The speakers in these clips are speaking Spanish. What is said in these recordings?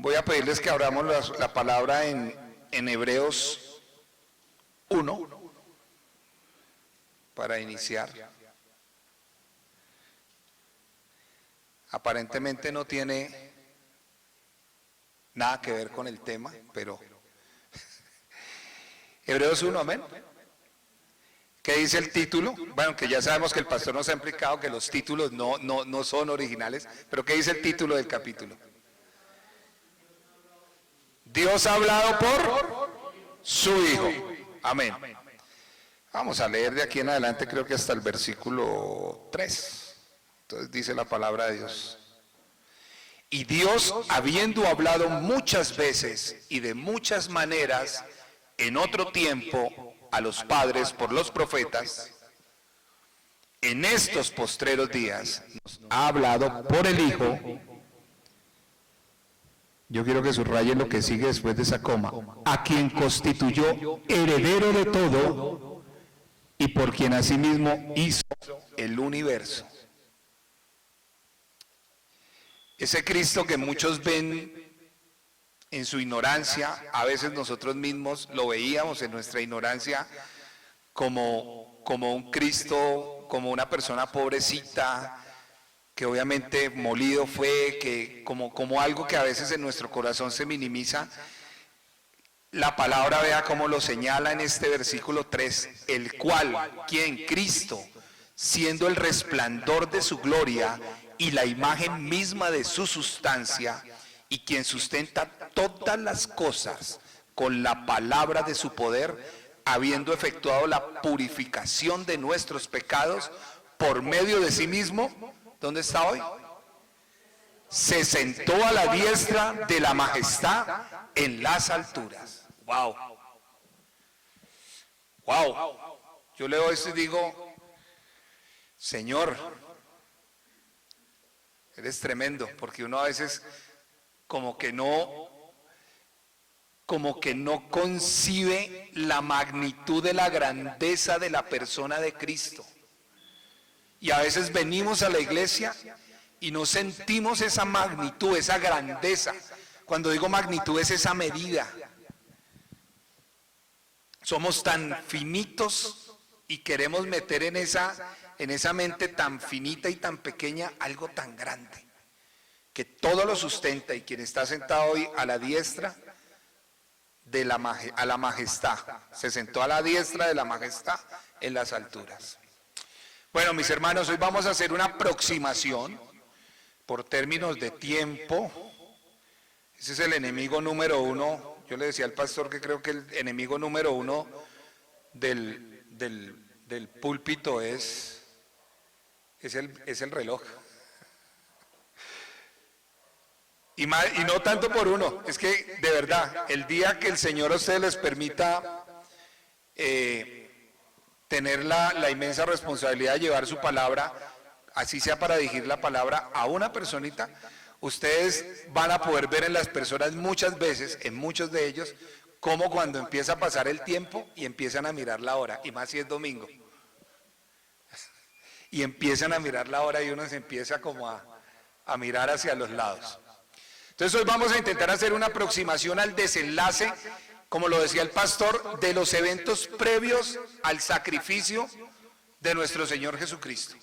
Voy a pedirles que abramos la palabra en Hebreos 1 para iniciar. Aparentemente no tiene nada que ver con el tema, pero Hebreos 1, amén. ¿Qué dice el título? Bueno, que ya sabemos que el pastor nos ha implicado que los títulos no son originales, pero ¿qué dice el título del capítulo? Dios ha hablado por su Hijo. Amén. Vamos a leer de aquí en adelante, creo que hasta el versículo 3. Entonces dice la palabra de Dios. Y Dios, habiendo hablado muchas veces y de muchas maneras en otro tiempo a los padres por los profetas, en estos postreros días nos ha hablado por el Hijo. Yo quiero que subrayen lo que sigue después de esa coma. A quien constituyó heredero de todo y por quien asimismo hizo el universo. Ese Cristo que muchos ven en su ignorancia, a veces nosotros mismos lo veíamos en nuestra ignorancia como un Cristo, como una persona pobrecita, que obviamente molido fue, que como algo que a veces en nuestro corazón se minimiza. La palabra, vea cómo lo señala en este versículo 3, el cual, ¿quién? Cristo, siendo el resplandor de su gloria y la imagen misma de su sustancia, y quien sustenta todas las cosas con la palabra de su poder, habiendo efectuado la purificación de nuestros pecados por medio de sí mismo. ¿Dónde está hoy? Se sentó a la diestra de la majestad en las alturas. Wow. Wow. Yo leo esto y digo, Señor, eres tremendo, porque uno a veces como que no concibe la magnitud de la grandeza de la persona de Cristo. Y a veces venimos a la iglesia y no sentimos esa magnitud, esa grandeza. Cuando digo magnitud es esa medida. Somos tan finitos y queremos meter en esa mente tan finita y tan pequeña algo tan grande, que todo lo sustenta, y quien está sentado hoy a la diestra de la majestad, se sentó a la diestra de la majestad en las alturas. Bueno, mis hermanos, hoy vamos a hacer una aproximación por términos de tiempo. Ese es el enemigo número uno. Yo le decía al pastor que creo que el enemigo número uno del púlpito es el reloj. Y no tanto por uno, es que de verdad, el día que el Señor a ustedes les permita tener la inmensa responsabilidad de llevar su palabra, así sea para dirigir la palabra a una personita, ustedes van a poder ver en las personas muchas veces, en muchos de ellos, cómo cuando empieza a pasar el tiempo y empiezan a mirar la hora, y más si es domingo, y empiezan a mirar la hora y uno se empieza como a mirar hacia los lados. Entonces hoy vamos a intentar hacer una aproximación al desenlace, como lo decía el pastor, de los eventos previos al sacrificio de nuestro Señor Jesucristo.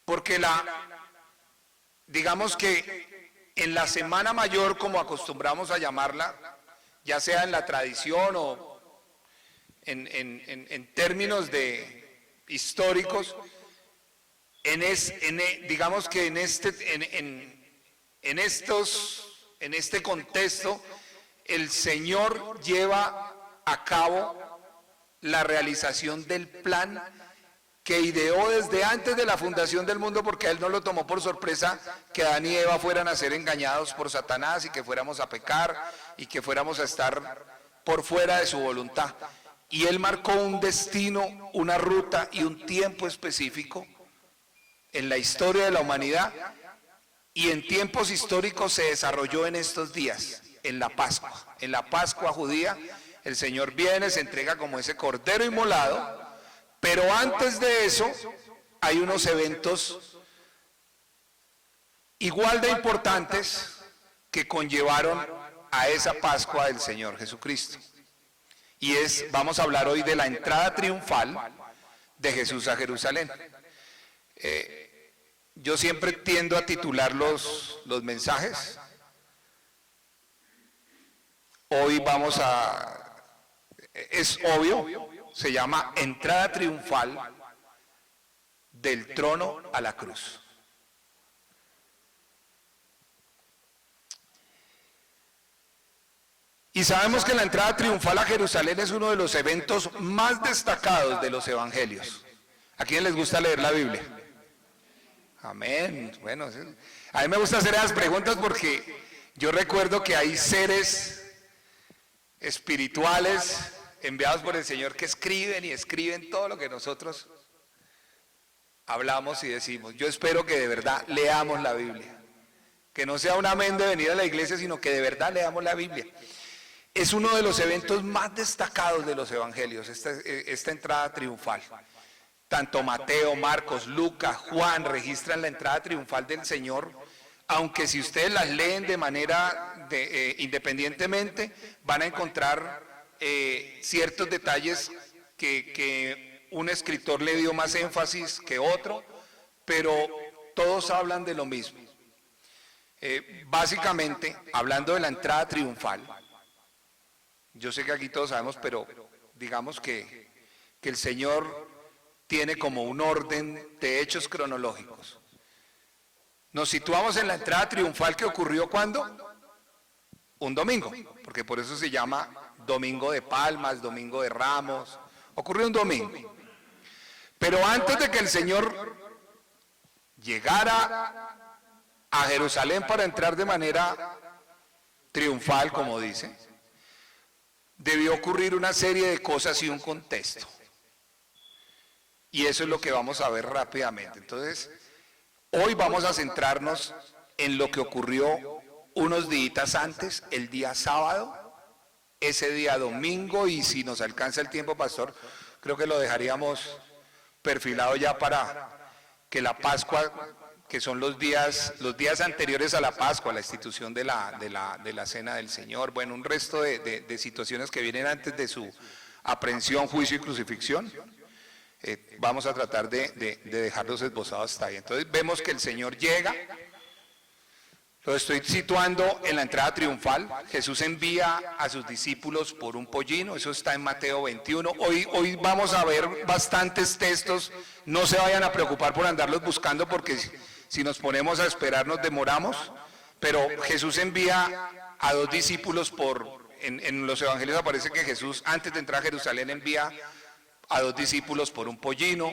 Porque digamos que en la Semana Mayor, como acostumbramos a llamarla, ya sea en la tradición o en términos históricos, digamos que en este contexto, el Señor lleva a cabo la realización del plan que ideó desde antes de la fundación del mundo, porque a Él no lo tomó por sorpresa que Adán y Eva fueran a ser engañados por Satanás y que fuéramos a pecar y que fuéramos a estar por fuera de su voluntad. Y Él marcó un destino, una ruta y un tiempo específico en la historia de la humanidad, y en tiempos históricos se desarrolló en estos días, en la Pascua judía. El Señor viene, se entrega como ese cordero inmolado, pero antes de eso hay unos eventos igual de importantes que conllevaron a esa Pascua del Señor Jesucristo. Y vamos a hablar hoy de la entrada triunfal de Jesús a Jerusalén. Yo siempre tiendo a titular los mensajes. Hoy es obvio, se llama entrada triunfal del trono a la cruz. Y sabemos que la entrada triunfal a Jerusalén es uno de los eventos más destacados de los evangelios. ¿A quién les gusta leer la Biblia? Amén. Bueno, a mí me gusta hacer esas preguntas porque yo recuerdo que hay seres espirituales enviados por el Señor que escriben y escriben todo lo que nosotros hablamos y decimos. Yo espero que de verdad leamos la Biblia. Que no sea un amén de venir a la iglesia, sino que de verdad leamos la Biblia. Es uno de los eventos más destacados de los evangelios, esta entrada triunfal. Tanto Mateo, Marcos, Lucas, Juan registran la entrada triunfal del Señor, aunque si ustedes las leen de manera independientemente, van a encontrar ciertos detalles que un escritor le dio más énfasis que otro, pero todos hablan de lo mismo. Básicamente, hablando de la entrada triunfal, yo sé que aquí todos sabemos, pero digamos que el Señor tiene como un orden de hechos cronológicos. Nos situamos en la entrada triunfal que ocurrió ¿cuándo? Un domingo, porque por eso se llama Domingo de Palmas, Domingo de Ramos, ocurrió un domingo. Pero antes de que el Señor llegara a Jerusalén para entrar de manera triunfal, como dice, debió ocurrir una serie de cosas y un contexto. Y eso es lo que vamos a ver rápidamente. Entonces, hoy vamos a centrarnos en lo que ocurrió unos días antes, el día sábado, ese día domingo, y si nos alcanza el tiempo, pastor, creo que lo dejaríamos perfilado ya para que la Pascua, que son los días anteriores a la Pascua, la institución de la Cena del Señor, bueno, un resto de situaciones que vienen antes de su aprehensión, juicio y crucifixión. Vamos a tratar de dejarlos esbozados hasta ahí. Entonces vemos que el Señor llega, lo estoy situando en la entrada triunfal. Jesús envía a sus discípulos por un pollino, eso está en Mateo 21. Hoy vamos a ver bastantes textos, no se vayan a preocupar por andarlos buscando porque si nos ponemos a esperar nos demoramos, pero Jesús envía a dos discípulos en los evangelios aparece que Jesús antes de entrar a Jerusalén envía a dos discípulos por un pollino.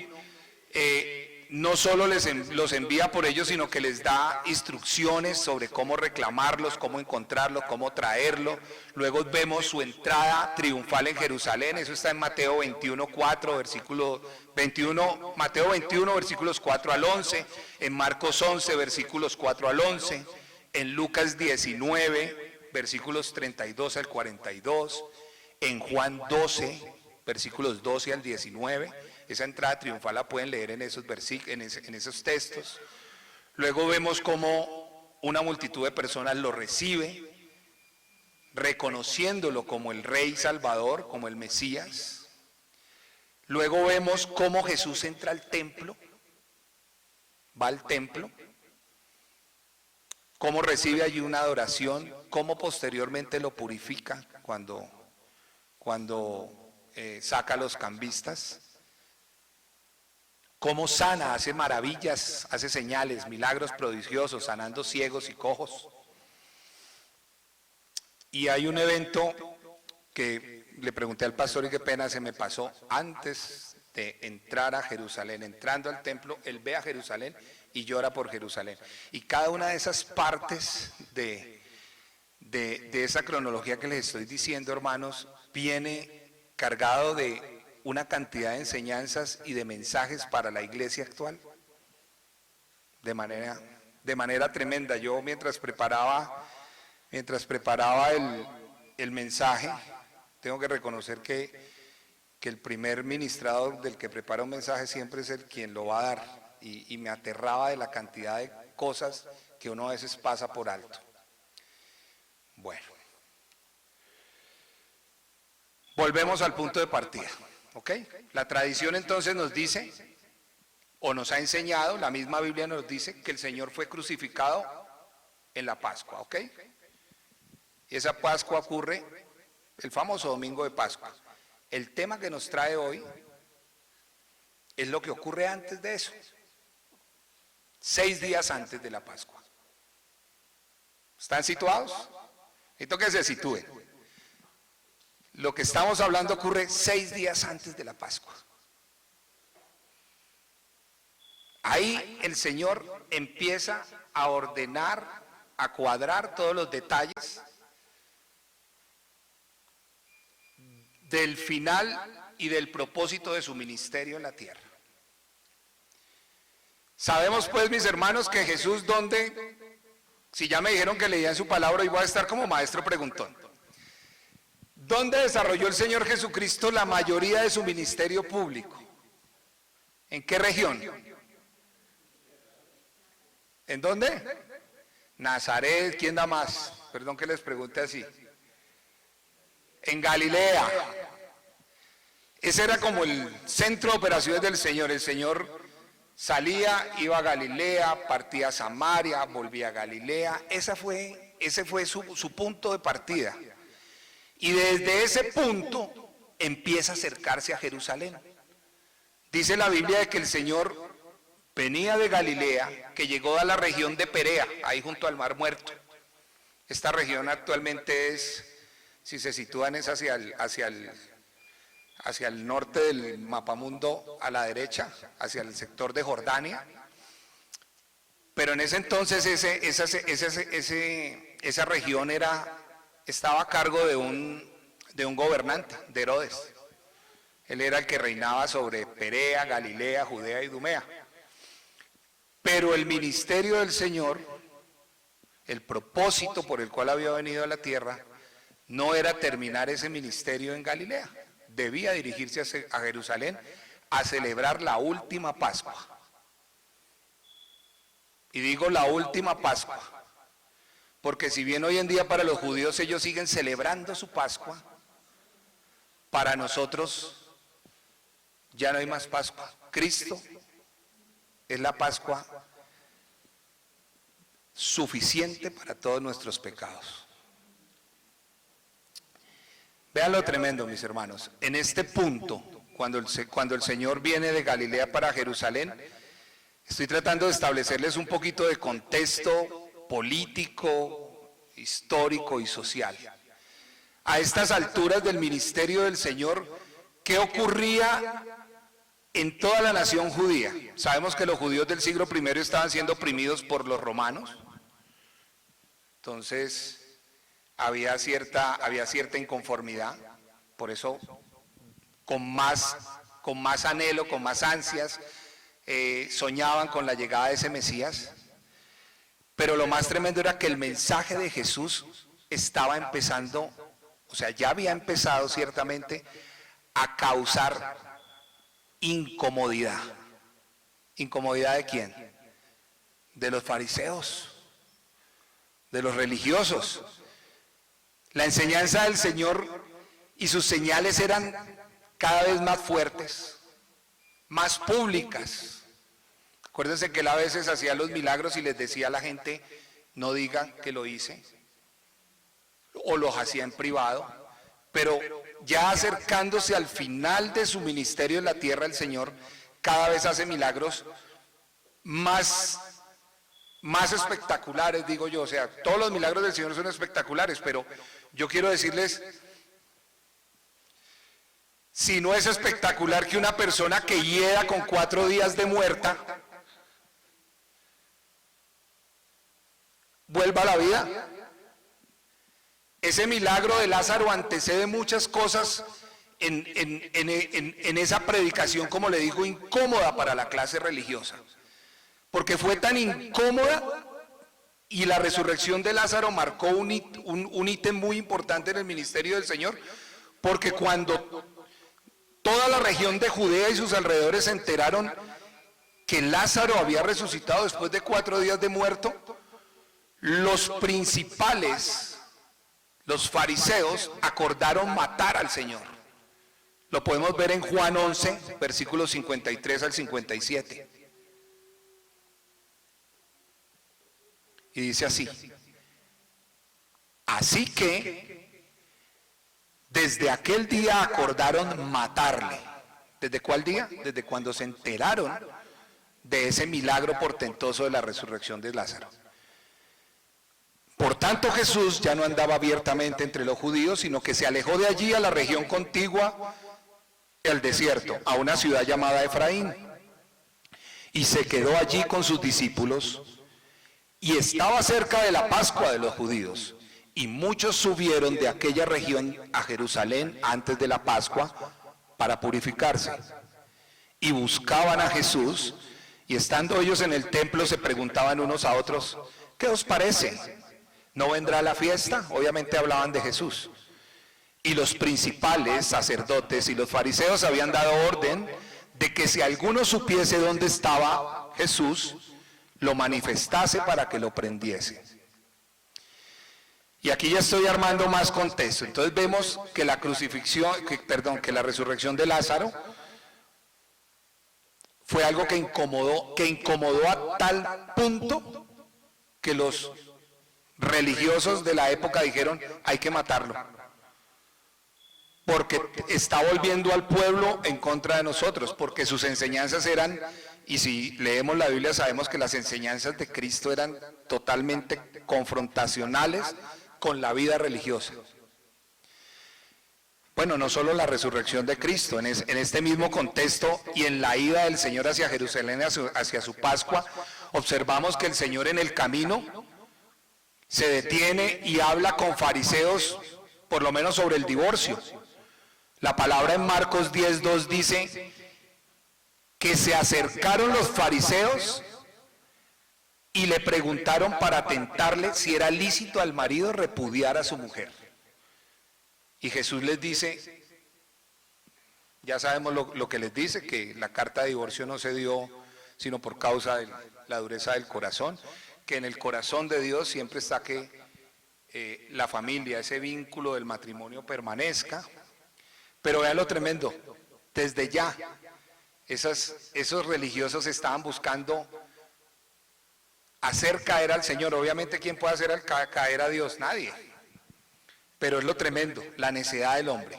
No solo los envía por ellos, sino que les da instrucciones sobre cómo reclamarlos, cómo encontrarlos, cómo traerlos. Luego vemos su entrada triunfal en Jerusalén, eso está en Mateo 21, 4, versículo 21, Mateo 21, versículos 4 al 11, en Marcos 11, versículos 4 al 11, en Lucas 19, versículos 32 al 42, en Juan 12, versículos 12 al 19, esa entrada triunfal la pueden leer en esos en esos textos. Luego vemos cómo una multitud de personas lo recibe, reconociéndolo como el Rey Salvador, como el Mesías. Luego vemos cómo Jesús entra al templo, va al templo, cómo recibe allí una adoración, cómo posteriormente lo purifica cuando saca a los cambistas, cómo sana, hace maravillas, hace señales, milagros prodigiosos, sanando ciegos y cojos. Y hay un evento que le pregunté al pastor y qué pena se me pasó, antes de entrar a Jerusalén, entrando al templo, él ve a Jerusalén y llora por Jerusalén. Y cada una de esas partes de esa cronología que les estoy diciendo, hermanos, viene cargado de una cantidad de enseñanzas y de mensajes para la iglesia actual de manera tremenda. Yo mientras preparaba el mensaje, tengo que reconocer que el primer ministrador del que prepara un mensaje siempre es el quien lo va a dar, y me aterraba de la cantidad de cosas que uno a veces pasa por alto. volvemos al punto de partida, ¿ok? La tradición entonces nos dice, o nos ha enseñado, la misma Biblia nos dice que el Señor fue crucificado en la Pascua, ¿ok? Y esa Pascua ocurre el famoso domingo de Pascua. El tema que nos trae hoy es lo que ocurre antes de eso, 6 días antes de la Pascua. ¿Están situados? Necesito que se sitúen. Lo que estamos hablando ocurre 6 días antes de la Pascua. Ahí el Señor empieza a ordenar, a cuadrar todos los detalles del final y del propósito de su ministerio en la tierra. Sabemos pues, mis hermanos, que Jesús, ¿dónde? Si ya me dijeron que leían su palabra, hoy voy a estar como maestro preguntón. ¿Dónde desarrolló el Señor Jesucristo la mayoría de su ministerio público? ¿En qué región? ¿En dónde? Nazaret, ¿quién da más? Perdón que les pregunte así. En Galilea. Ese era como el centro de operaciones del Señor. El Señor salía, iba a Galilea, partía a Samaria, volvía a Galilea. Ese fue su punto de partida. Y desde ese punto empieza a acercarse a Jerusalén. Dice la Biblia de que el Señor venía de Galilea, que llegó a la región de Perea, ahí junto al Mar Muerto. Esta región actualmente es, si se sitúan, es hacia el norte del mapamundo, a la derecha, hacia el sector de Jordania. Pero en ese entonces esa región estaba a cargo de un gobernante, de Herodes. Él era el que reinaba sobre Perea, Galilea, Judea y Idumea. Pero el ministerio del Señor, el propósito por el cual había venido a la tierra, no era terminar ese ministerio en Galilea. Debía dirigirse a Jerusalén a celebrar la última Pascua. Y digo la última Pascua, porque si bien hoy en día para los judíos ellos siguen celebrando su Pascua, para nosotros ya no hay más Pascua. Cristo es la Pascua suficiente para todos nuestros pecados. Vean lo tremendo, mis hermanos. En este punto, cuando el Señor viene de Galilea para Jerusalén, estoy tratando de establecerles un poquito de contexto político, histórico y social. A estas alturas del ministerio del Señor, ¿qué ocurría en toda la nación judía? Sabemos que los judíos del siglo I estaban siendo oprimidos por los romanos. Entonces había cierta inconformidad, por eso con más anhelo, con más ansias, soñaban con la llegada de ese Mesías. Pero lo más tremendo era que el mensaje de Jesús estaba empezando, o sea, ya había empezado ciertamente a causar incomodidad. ¿Incomodidad de quién? De los fariseos, de los religiosos. La enseñanza del Señor y sus señales eran cada vez más fuertes, más públicas. Acuérdense que él a veces hacía los milagros y les decía a la gente, no digan que lo hice, o los hacía en privado, pero ya acercándose al final de su ministerio en la tierra, el Señor cada vez hace milagros más espectaculares, digo yo. O sea, todos los milagros del Señor son espectaculares, pero yo quiero decirles, si no es espectacular que una persona que hieda con 4 días de muerta vuelva a la vida. Ese milagro de Lázaro antecede muchas cosas en esa predicación, como le digo, incómoda para la clase religiosa, porque fue tan incómoda, y la resurrección de Lázaro marcó un ítem muy importante en el ministerio del Señor, porque cuando toda la región de Judea y sus alrededores se enteraron que Lázaro había resucitado después de 4 días de muerto, los principales, los fariseos, acordaron matar al Señor. Lo podemos ver en Juan 11, versículos 53 al 57. Y dice así: así que desde aquel día acordaron matarle. ¿Desde cuál día? Desde cuando se enteraron de ese milagro portentoso de la resurrección de Lázaro. Por tanto, Jesús ya no andaba abiertamente entre los judíos, sino que se alejó de allí a la región contigua, el desierto, a una ciudad llamada Efraín, y se quedó allí con sus discípulos. Y estaba cerca de la Pascua de los judíos, y muchos subieron de aquella región a Jerusalén antes de la Pascua para purificarse. Y buscaban a Jesús, y estando ellos en el templo se preguntaban unos a otros: ¿qué os parece? ¿No vendrá la fiesta? Obviamente hablaban de Jesús. Y los principales sacerdotes y los fariseos habían dado orden de que si alguno supiese dónde estaba Jesús, lo manifestase para que lo prendiese. Y aquí ya estoy armando más contexto. Entonces vemos que la que la resurrección de Lázaro fue algo que incomodó a tal punto que los religiosos de la época dijeron: hay que matarlo, porque está volviendo al pueblo en contra de nosotros, porque sus enseñanzas eran, y si leemos la Biblia sabemos que las enseñanzas de Cristo eran totalmente confrontacionales con la vida religiosa. Bueno, no solo la resurrección de Cristo, en este mismo contexto y en la ida del Señor hacia Jerusalén, hacia su Pascua, observamos que el Señor en el camino se detiene y habla con fariseos, por lo menos sobre el divorcio. La palabra en Marcos 10:2 dice que se acercaron los fariseos y le preguntaron para tentarle si era lícito al marido repudiar a su mujer. Y Jesús les dice, ya sabemos lo que les dice, que la carta de divorcio no se dio sino por causa de la dureza del corazón, que en el corazón de Dios siempre está que la familia, ese vínculo del matrimonio permanezca. Pero vean lo tremendo, desde ya esos religiosos estaban buscando hacer caer al Señor. Obviamente, ¿quién puede hacer caer a Dios? Nadie. Pero es lo tremendo, la necedad del hombre.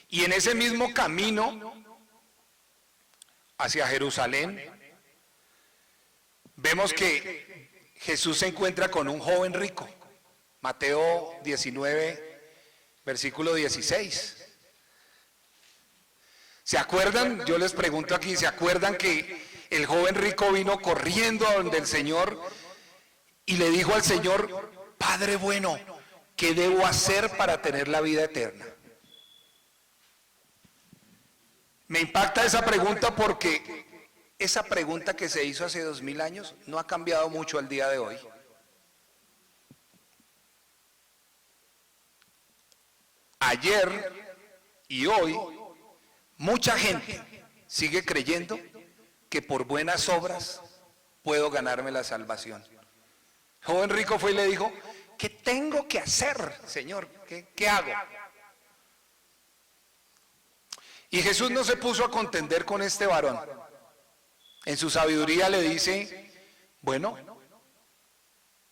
Y en ese mismo camino hacia Jerusalén, vemos que Jesús se encuentra con un joven rico. Mateo 19, versículo 16. ¿Se acuerdan? Yo les pregunto aquí, ¿se acuerdan que el joven rico vino corriendo a donde el Señor y le dijo al Señor: Padre bueno, ¿qué debo hacer para tener la vida eterna? Me impacta esa pregunta porque esa pregunta que se hizo hace 2000 años no ha cambiado mucho al día de hoy. Ayer y hoy, mucha gente sigue creyendo que por buenas obras puedo ganarme la salvación. El joven rico fue y le dijo: ¿qué tengo que hacer, Señor? ¿Qué hago? Y Jesús no se puso a contender con este varón. En su sabiduría le dice: bueno,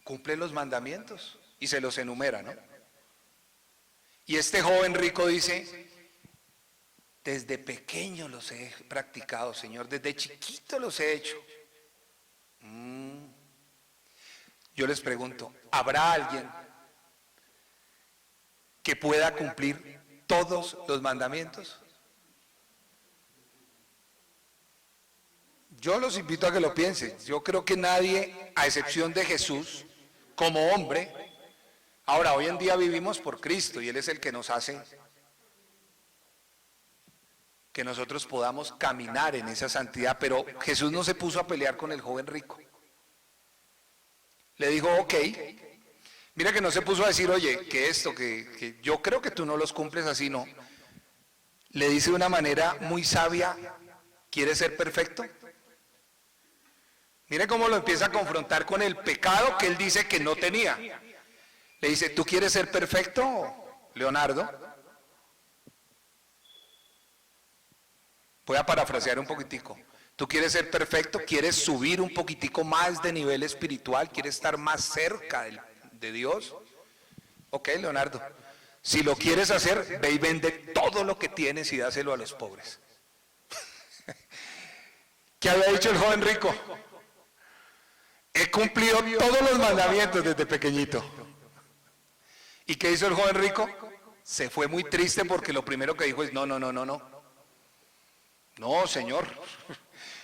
cumple los mandamientos, y se los enumera, ¿no? Y este joven rico dice: desde pequeño los he practicado, Señor, desde chiquito los he hecho. Yo les pregunto, ¿habrá alguien que pueda cumplir todos los mandamientos? Yo los invito a que lo piensen. Yo creo que nadie, a excepción de Jesús, como hombre. Ahora, hoy en día vivimos por Cristo y Él es el que nos hace que nosotros podamos caminar en esa santidad, pero Jesús no se puso a pelear con el joven rico. Le dijo: ok, mira que no se puso a decir: oye, que esto, que yo creo que tú no los cumples así, no. Le dice de una manera muy sabia: ¿quieres ser perfecto? Mire cómo lo empieza a confrontar con el pecado que él dice que no tenía. Le dice: ¿tú quieres ser perfecto, Leonardo? Voy a parafrasear un poquitico. Tú quieres ser perfecto, quieres subir un poquitico más de nivel espiritual, quieres estar más cerca de Dios. Ok, Leonardo. Si lo quieres hacer, ve y vende todo lo que tienes y dáselo a los pobres. ¿Qué había dicho el joven rico? He cumplido todos los mandamientos desde pequeñito. ¿Y qué hizo el joven rico? Se fue muy triste porque lo primero que dijo es, no. No, señor,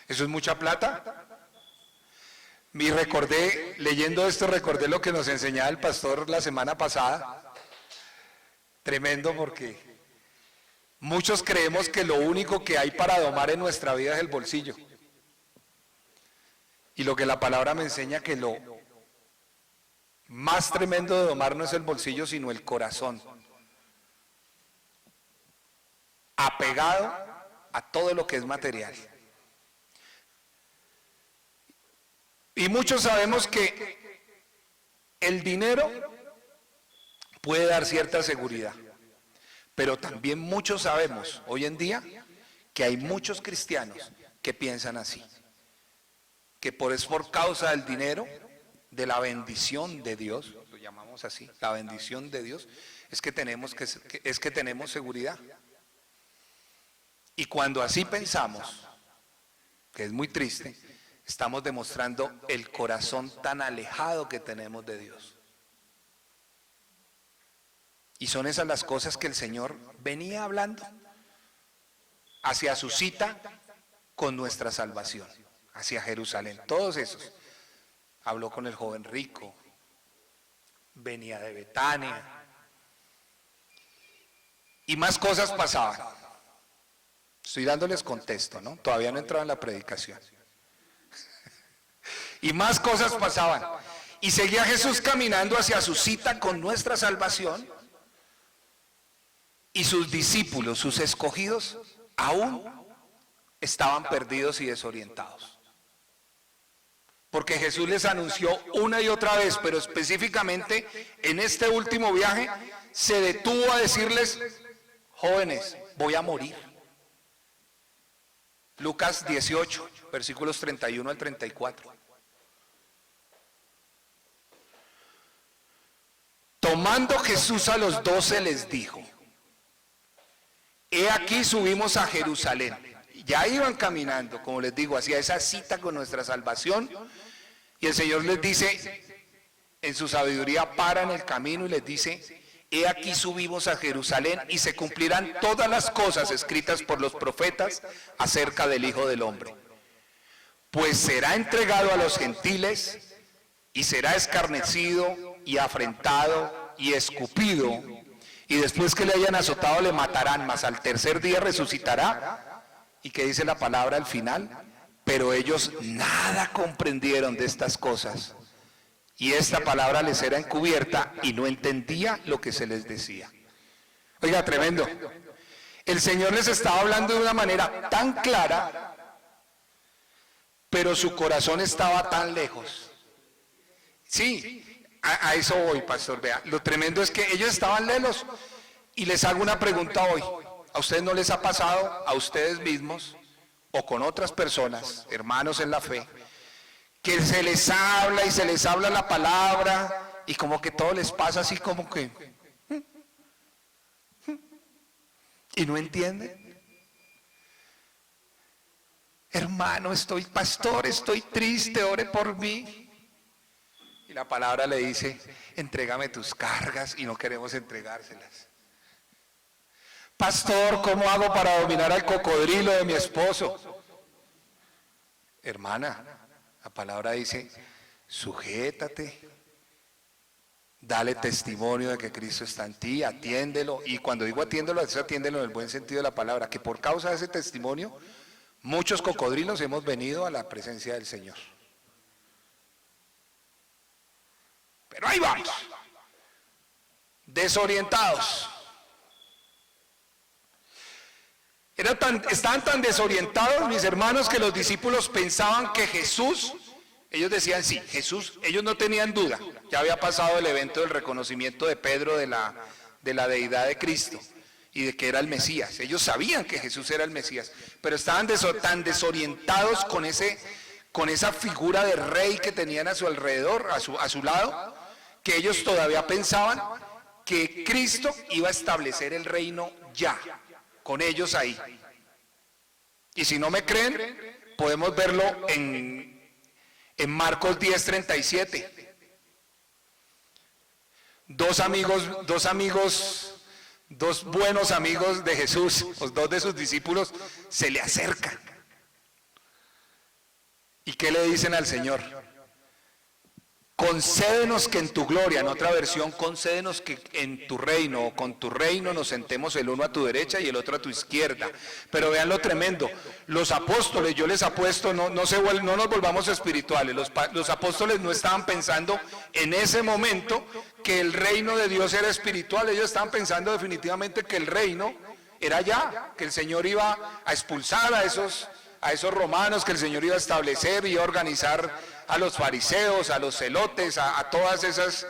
¿eso es mucha plata? Leyendo esto, recordé lo que nos enseñaba el pastor la semana pasada. Tremendo, porque muchos creemos que lo único que hay para domar en nuestra vida es el bolsillo. Y lo que la palabra me enseña que lo más tremendo de domar no es el bolsillo, sino el corazón. Apegado a todo lo que es material. Y muchos sabemos que el dinero puede dar cierta seguridad, pero también muchos sabemos hoy en día que hay muchos cristianos que piensan así, que es por causa del dinero, de la bendición de Dios, lo llamamos así, la bendición de Dios, es que tenemos seguridad. Y cuando así pensamos, que es muy triste, estamos demostrando el corazón tan alejado que tenemos de Dios. Y son esas las cosas que el Señor venía hablando hacia su cita con nuestra salvación, hacia Jerusalén. Todos esos. Habló con el joven rico, venía de Betania, y más cosas pasaban. Estoy dándoles contexto, ¿no? Todavía no he entrado en la predicación. Y más cosas pasaban. Y seguía Jesús caminando hacia su cita con nuestra salvación. Y sus discípulos, sus escogidos, aún estaban perdidos y desorientados. Porque Jesús les anunció una y otra vez, pero específicamente en este último viaje, se detuvo a decirles, jóvenes, voy a morir. Lucas 18, versículos 31 al 34. Tomando Jesús a los 12 les dijo, he aquí subimos a Jerusalén. Ya iban caminando, como les digo, hacia esa cita con nuestra salvación. Y el Señor les dice, en su sabiduría, para en el camino y les dice, he aquí subimos a Jerusalén y se cumplirán todas las cosas escritas por los profetas acerca del Hijo del Hombre. Pues será entregado a los gentiles y será escarnecido y afrentado y escupido. Y después que le hayan azotado le matarán, mas al tercer día resucitará. ¿Y qué dice la palabra al final? Pero ellos nada comprendieron de estas cosas. Y esta palabra les era encubierta y no entendía lo que se les decía. Oiga, tremendo. El Señor les estaba hablando de una manera tan clara, pero su corazón estaba tan lejos. Sí, a eso voy, pastor. Vea, lo tremendo es que ellos estaban lejos. Y les hago una pregunta hoy. ¿A ustedes no les ha pasado, a ustedes mismos, o con otras personas, hermanos en la fe, que se les habla y se les habla la palabra y como que todo les pasa así como que y no entienden? Hermano, pastor, estoy triste, ore por mí. Y la palabra le dice, entrégame tus cargas, y no queremos entregárselas. Pastor, ¿cómo hago para dominar al cocodrilo de mi esposo? Hermana, la palabra dice, sujétate, dale testimonio de que Cristo está en ti, atiéndelo. Y cuando digo atiéndelo, es atiéndelo en el buen sentido de la palabra, que por causa de ese testimonio, muchos cocodrilos hemos venido a la presencia del Señor. Pero ahí vamos, desorientados. Estaban tan desorientados, mis hermanos, que los discípulos pensaban que Jesús, ellos decían sí, Jesús, ellos no tenían duda, ya había pasado el evento del reconocimiento de Pedro de la deidad de Cristo, y de que era el Mesías. Ellos sabían que Jesús era el Mesías, pero estaban tan desorientados con esa figura de rey que tenían a su alrededor, a su lado, que ellos todavía pensaban que Cristo iba a establecer el reino ya, con ellos ahí. Y si no me creen, podemos verlo en Marcos 10:37. Dos buenos amigos de Jesús, los dos de sus discípulos, se le acercan. ¿Y qué le dicen al Señor? Concédenos que en tu gloria, en otra versión, concédenos que en tu reino, o con tu reino nos sentemos el uno a tu derecha y el otro a tu izquierda. Pero vean lo tremendo, los apóstoles, yo les apuesto, no nos volvamos espirituales, los apóstoles no estaban pensando en ese momento que el reino de Dios era espiritual, ellos estaban pensando definitivamente que el reino era ya, que el Señor iba a expulsar a esos romanos, que el Señor iba a establecer, iba a organizar a los fariseos, a los celotes, a todas esas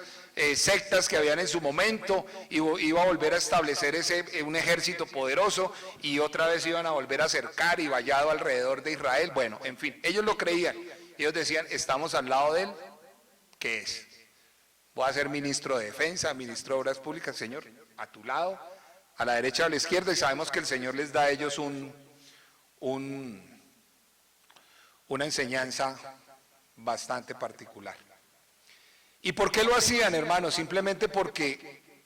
sectas que habían en su momento, iba a volver a establecer un ejército poderoso y otra vez iban a volver a cercar y vallado alrededor de Israel. Bueno, en fin, ellos lo creían. Ellos decían, estamos al lado de él, ¿qué es? Voy a ser ministro de defensa, ministro de obras públicas, Señor, a tu lado, a la derecha o a la izquierda, y sabemos que el Señor les da a ellos una enseñanza bastante particular. ¿Y por qué lo hacían, hermanos? Simplemente porque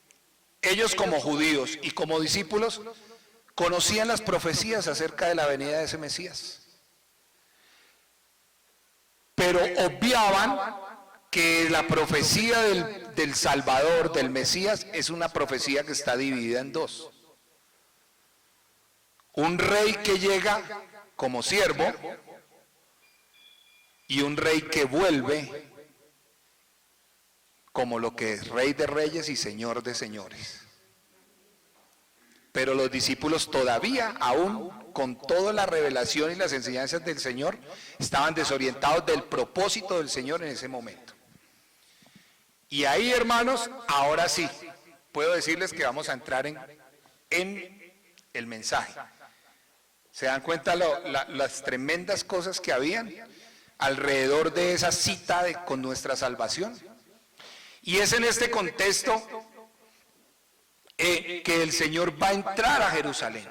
ellos como judíos y como discípulos conocían las profecías acerca de la venida de ese Mesías, pero obviaban que la profecía del Salvador, del Mesías, es una profecía que está dividida en dos. Un rey que llega como siervo y un rey que vuelve como lo que es Rey de Reyes y Señor de Señores. Pero los discípulos todavía, aún con toda la revelación y las enseñanzas del Señor, estaban desorientados del propósito del Señor en ese momento. Y ahí, hermanos, ahora sí, puedo decirles que vamos a entrar en el mensaje. ¿Se dan cuenta las tremendas cosas que habían alrededor de esa cita con nuestra salvación? Y es en este contexto que el Señor va a entrar a Jerusalén.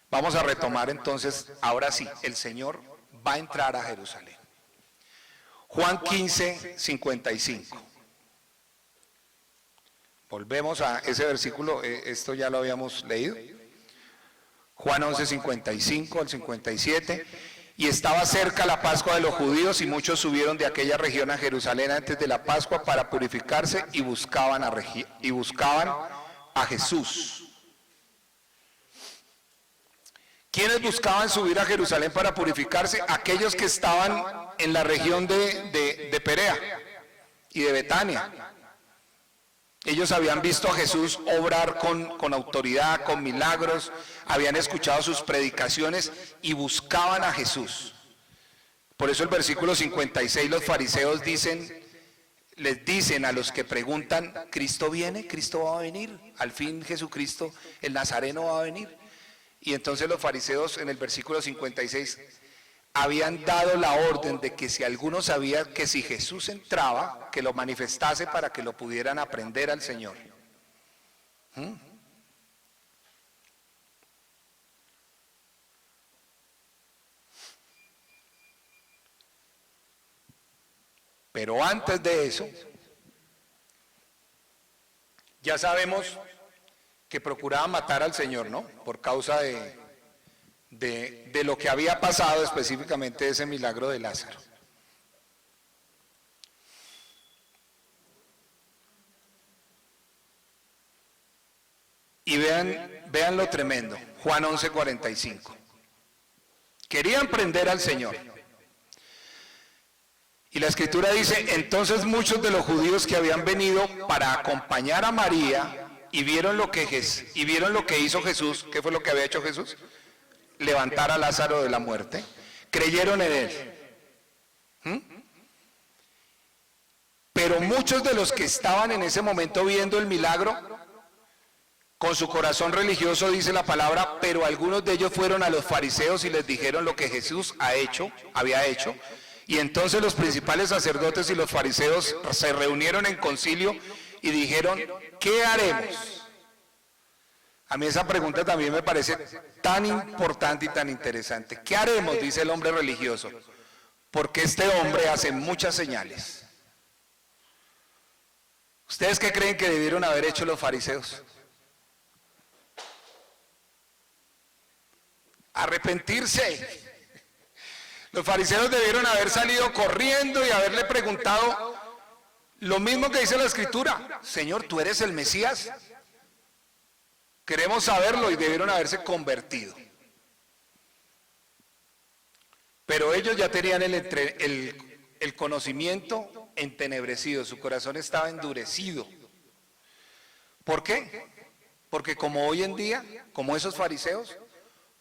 Vamos a retomar entonces, ahora sí, el Señor va a entrar a Jerusalén. Juan 15:55. Volvemos a ese versículo, esto ya lo habíamos leído. Juan 11:55 al 57. Y estaba cerca la Pascua de los judíos y muchos subieron de aquella región a Jerusalén antes de la Pascua para purificarse y buscaban a Jesús. ¿Quiénes buscaban subir a Jerusalén para purificarse? Aquellos que estaban en la región de Perea y de Betania. Ellos habían visto a Jesús obrar con autoridad, con milagros, habían escuchado sus predicaciones y buscaban a Jesús. Por eso el versículo 56, los fariseos les dicen a los que preguntan, ¿Cristo viene? ¿Cristo va a venir? Al fin Jesucristo, el Nazareno, va a venir. Y entonces los fariseos en el versículo 56 habían dado la orden de que si alguno sabía que si Jesús entraba, que lo manifestase para que lo pudieran aprender al Señor. Pero antes de eso, ya sabemos que procuraban matar al Señor, ¿no? Por causa de lo que había pasado, específicamente ese milagro de Lázaro. Y vean lo tremendo, Juan 11:45. Querían prender al Señor. Y la Escritura dice, entonces muchos de los judíos que habían venido para acompañar a María y vieron lo que hizo Jesús. ¿Qué fue lo que había hecho Jesús? Levantar a Lázaro de la muerte. Creyeron en él. Pero muchos de los que estaban en ese momento viendo el milagro, con su corazón religioso, dice la palabra, pero algunos de ellos fueron a los fariseos y les dijeron lo que Jesús había hecho. Y entonces los principales sacerdotes y los fariseos se reunieron en concilio y dijeron, ¿qué haremos? A mí esa pregunta también me parece tan importante y tan interesante. ¿Qué haremos? Dice el hombre religioso. Porque este hombre hace muchas señales. ¿Ustedes qué creen que debieron haber hecho los fariseos? Arrepentirse. Los fariseos debieron haber salido corriendo y haberle preguntado lo mismo que dice la Escritura. Señor, ¿tú eres el Mesías? Queremos saberlo, y debieron haberse convertido. Pero ellos ya tenían el conocimiento entenebrecido, su corazón estaba endurecido. ¿Por qué? Porque como hoy en día, como esos fariseos,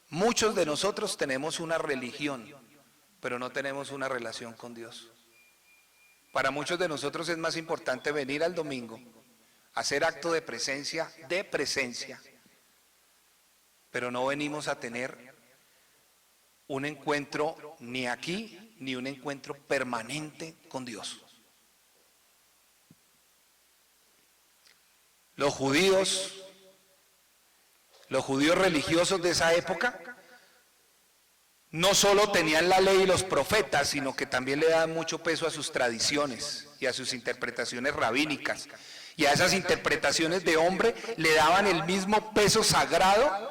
muchos de nosotros tenemos una religión, pero no tenemos una relación con Dios. Para muchos de nosotros es más importante venir al domingo, hacer acto de presencia, pero no venimos a tener un encuentro ni aquí, ni un encuentro permanente con Dios. Los judíos religiosos de esa época no solo tenían la ley y los profetas, sino que también le daban mucho peso a sus tradiciones y a sus interpretaciones rabínicas. Y a esas interpretaciones de hombre le daban el mismo peso sagrado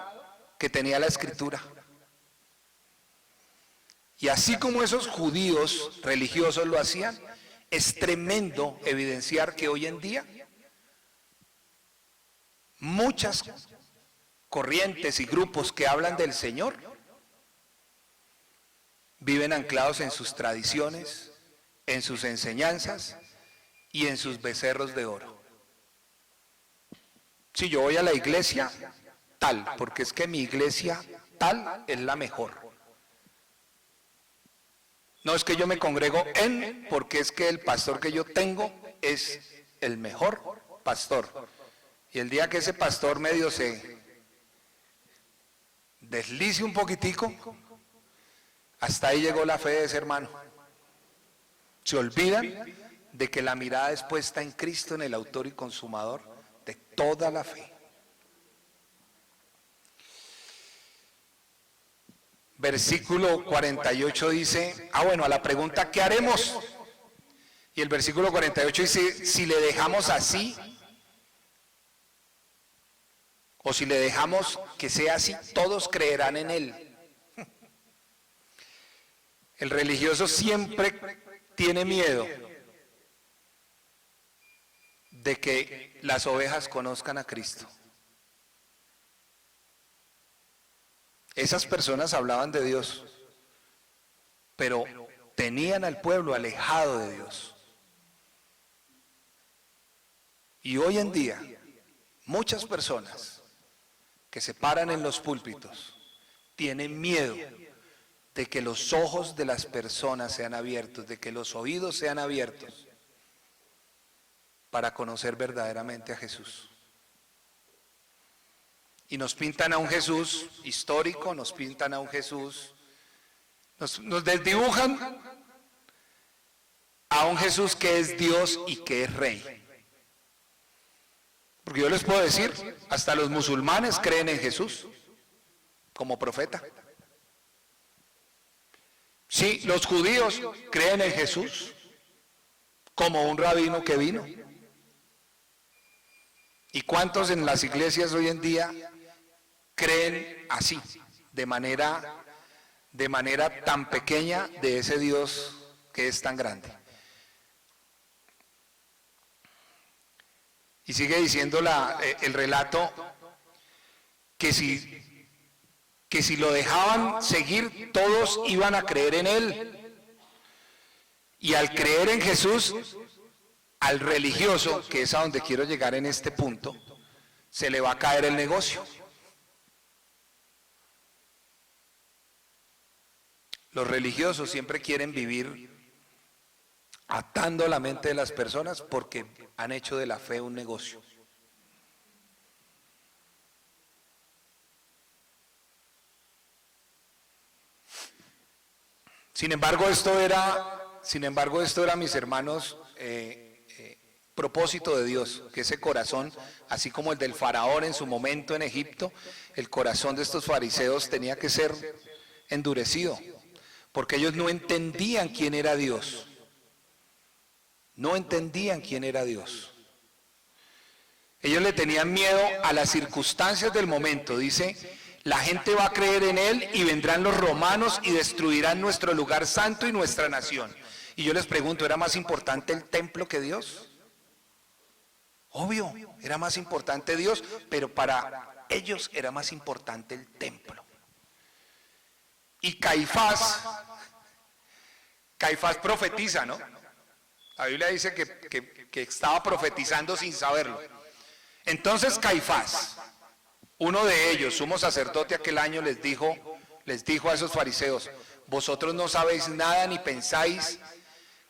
que tenía la Escritura. Y así como esos judíos religiosos lo hacían, es tremendo evidenciar que hoy en día muchas corrientes y grupos que hablan del Señor viven anclados en sus tradiciones, en sus enseñanzas y en sus becerros de oro. Si yo voy a la iglesia tal, porque es que mi iglesia tal es la mejor. No es que yo me congrego en, porque es que el pastor que yo tengo es el mejor pastor. Y el día que ese pastor medio se deslice un poquitico, hasta ahí llegó la fe de ese hermano. Se olvidan de que la mirada es puesta en Cristo, en el autor y consumador de toda la fe. Versículo 48 dice, a la pregunta, ¿qué haremos? Y el versículo 48 dice, si le dejamos así, o si le dejamos que sea así, todos creerán en él. El religioso siempre tiene miedo de que las ovejas conozcan a Cristo. Esas personas hablaban de Dios, pero tenían al pueblo alejado de Dios. Y hoy en día, muchas personas que se paran en los púlpitos tienen miedo de que los ojos de las personas sean abiertos, de que los oídos sean abiertos para conocer verdaderamente a Jesús. Y nos pintan a un Jesús histórico, nos pintan a un Jesús, nos desdibujan a un Jesús que es Dios y que es Rey. Porque yo les puedo decir, hasta los musulmanes creen en Jesús como profeta. Sí, los judíos creen en Jesús como un rabino que vino. ¿Y cuántos en las iglesias hoy en día creen así, de manera tan pequeña de ese Dios que es tan grande? Y sigue diciendo el relato que si lo dejaban seguir, todos iban a creer en él. Y al creer en Jesús, al religioso, que es a donde quiero llegar en este punto, se le va a caer el negocio. Los religiosos siempre quieren vivir atando la mente de las personas porque han hecho de la fe un negocio. Sin embargo, esto era, mis hermanos, propósito de Dios, que ese corazón, así como el del faraón en su momento en Egipto, el corazón de estos fariseos tenía que ser endurecido, porque ellos no entendían quién era Dios. No entendían quién era Dios. Ellos le tenían miedo a las circunstancias del momento. Dice, la gente va a creer en Él y vendrán los romanos y destruirán nuestro lugar santo y nuestra nación. Y yo les pregunto, ¿era más importante el templo que Dios? Obvio, era más importante Dios, pero para ellos era más importante el templo. Y Caifás profetiza, ¿no? La Biblia dice que estaba profetizando sin saberlo. Entonces Caifás, uno de ellos, sumo sacerdote aquel año, les dijo a esos fariseos, vosotros no sabéis nada ni pensáis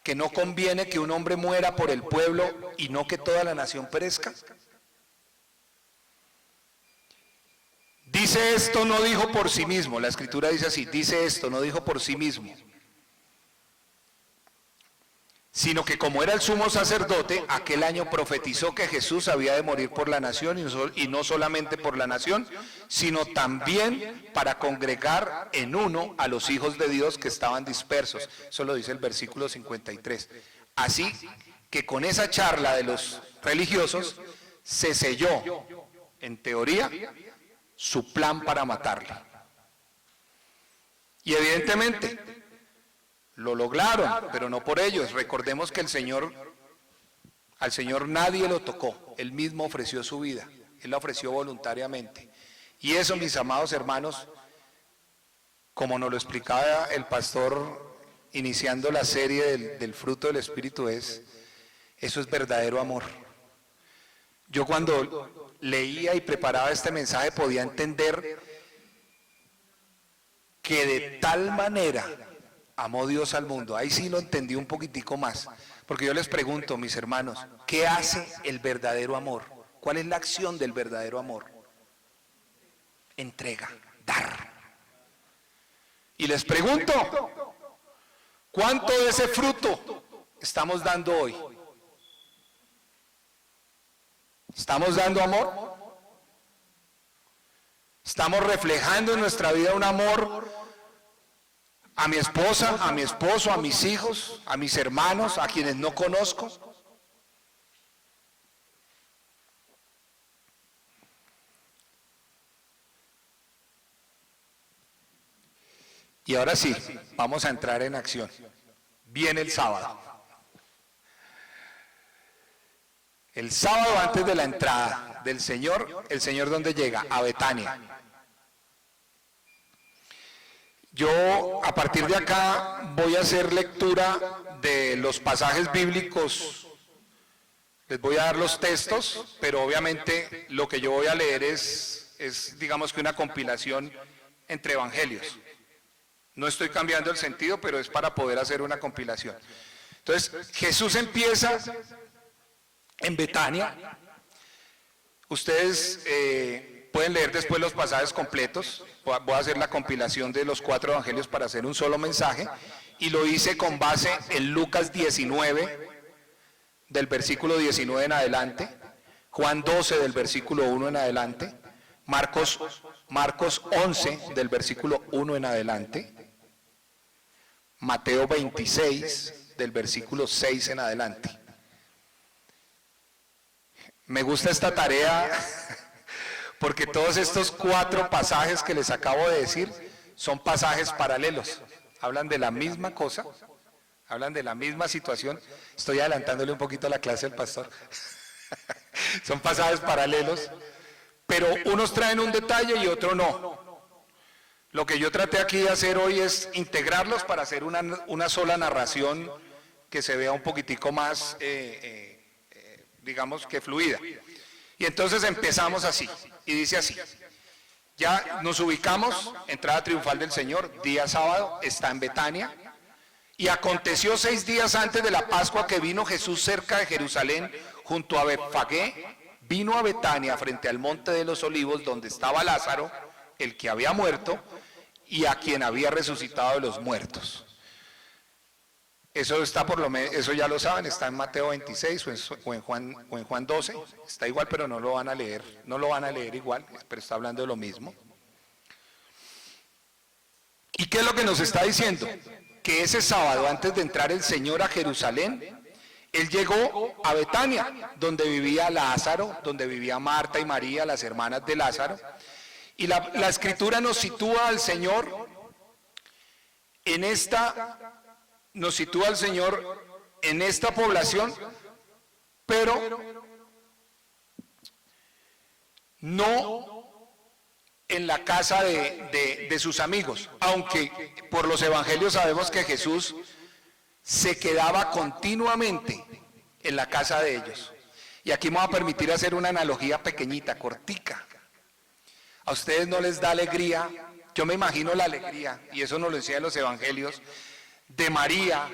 que no conviene que un hombre muera por el pueblo y no que toda la nación perezca. Dice esto, no dijo por sí mismo, la escritura dice así, dice esto, no dijo por sí mismo, sino que como era el sumo sacerdote, aquel año profetizó que Jesús había de morir por la nación y no solamente por la nación, sino también para congregar en uno a los hijos de Dios que estaban dispersos. Eso lo dice el versículo 53. Así que con esa charla de los religiosos se selló, en teoría, su plan para matarle. Y evidentemente lo lograron, pero no por ellos. Recordemos que al Señor nadie lo tocó, Él mismo ofreció su vida, Él la ofreció voluntariamente. Y eso, mis amados hermanos, como nos lo explicaba el pastor iniciando la serie del fruto del Espíritu, eso es verdadero amor. Yo cuando leía y preparaba este mensaje podía entender que de tal manera amó Dios al mundo. Ahí sí lo entendí un poquitico más, porque yo les pregunto, mis hermanos, ¿qué hace el verdadero amor? ¿Cuál es la acción del verdadero amor? Entrega, dar. Y les pregunto, ¿cuánto de ese fruto estamos dando hoy? ¿Estamos dando amor? ¿Estamos reflejando en nuestra vida un amor a mi esposa, a mi esposo, a mis hijos, a mis hermanos, a quienes no conozco? Y ahora sí, vamos a entrar en acción. Viene el sábado. El sábado antes de la entrada del Señor, ¿el Señor dónde llega? A Betania. Yo a partir de acá voy a hacer lectura de los pasajes bíblicos, les voy a dar los textos, pero obviamente lo que yo voy a leer es digamos que una compilación entre evangelios. No estoy cambiando el sentido, pero es para poder hacer una compilación. Entonces, Jesús empieza en Betania. Ustedes pueden leer después los pasajes completos. Voy a hacer la compilación de los 4 evangelios para hacer un solo mensaje. Y lo hice con base en Lucas 19, del versículo 19 en adelante. Juan 12, del versículo 1 en adelante. Marcos 11, del versículo 1 en adelante. Mateo 26, del versículo 6 en adelante. Me gusta esta tarea porque todos estos 4 pasajes que les acabo de decir son pasajes paralelos. Hablan de la misma cosa, hablan de la misma situación. Estoy adelantándole un poquito a la clase del pastor. Son pasajes paralelos, pero unos traen un detalle y otros no. Lo que yo traté aquí de hacer hoy es integrarlos para hacer una sola narración que se vea un poquitico más, digamos que fluida. Y entonces empezamos así, y dice así. Ya nos ubicamos, entrada triunfal del Señor, día sábado, está en Betania, Y aconteció 6 días antes de la Pascua que vino Jesús cerca de Jerusalén, junto a Betfagé, vino a Betania frente al monte de los Olivos, donde estaba Lázaro, el que había muerto, y a quien había resucitado de los muertos. Eso está por lo menos, eso ya lo saben, está en Mateo 26 o en Juan 12, está igual, pero no lo van a leer igual, pero está hablando de lo mismo. ¿Y qué es lo que nos está diciendo? Que ese sábado, antes de entrar el Señor a Jerusalén, Él llegó a Betania, donde vivía Lázaro, donde vivía Marta y María, las hermanas de Lázaro. Y la Escritura nos sitúa al Señor en esta población, pero no en la casa de sus amigos, aunque por los evangelios sabemos que Jesús se quedaba continuamente en la casa de ellos. Y aquí me voy a permitir hacer una analogía pequeñita, cortica. ¿A ustedes no les da alegría? Yo me imagino la alegría, y eso nos lo decían los evangelios, de María,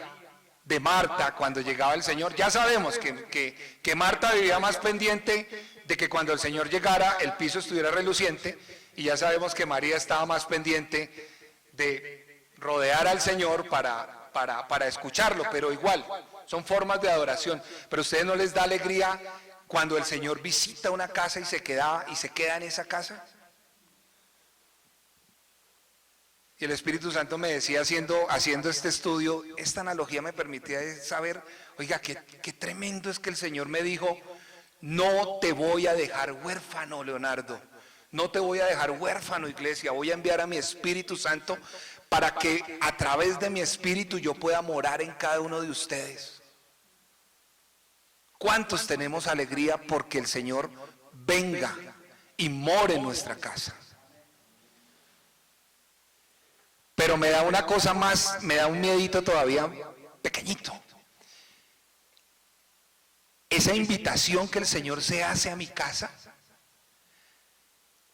de Marta, cuando llegaba el Señor. Ya sabemos que Marta vivía más pendiente de que cuando el Señor llegara el piso estuviera reluciente, y ya sabemos que María estaba más pendiente de rodear al Señor para escucharlo, pero igual, son formas de adoración. Pero a ustedes no les da alegría cuando el Señor visita una casa y se queda en esa casa. Y el Espíritu Santo me decía, haciendo este estudio, esta analogía me permitía saber, oiga, qué tremendo es que el Señor me dijo, no te voy a dejar huérfano, Leonardo, no te voy a dejar huérfano, iglesia, voy a enviar a mi Espíritu Santo para que a través de mi Espíritu yo pueda morar en cada uno de ustedes. ¿Cuántos tenemos alegría porque el Señor venga y more en nuestra casa? Pero me da una cosa más, me da un miedito todavía pequeñito. Esa invitación que el Señor se hace a mi casa,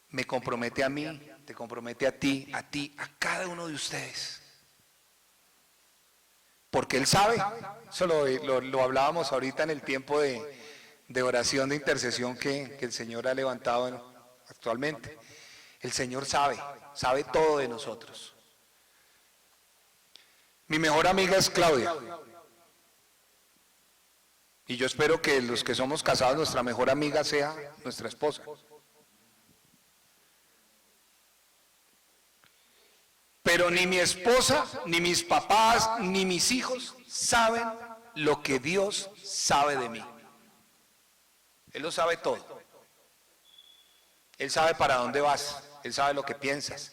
me compromete a mí, te compromete a ti, a cada uno de ustedes. Porque Él sabe, eso lo hablábamos ahorita en el tiempo de oración, de intercesión que el Señor ha levantado actualmente. El Señor sabe todo de nosotros. Mi mejor amiga es Claudia. Y yo espero que los que somos casados, nuestra mejor amiga sea nuestra esposa. Pero ni mi esposa, ni mis papás, ni mis hijos saben lo que Dios sabe de mí. Él lo sabe todo. Él sabe para dónde vas. Él sabe lo que piensas.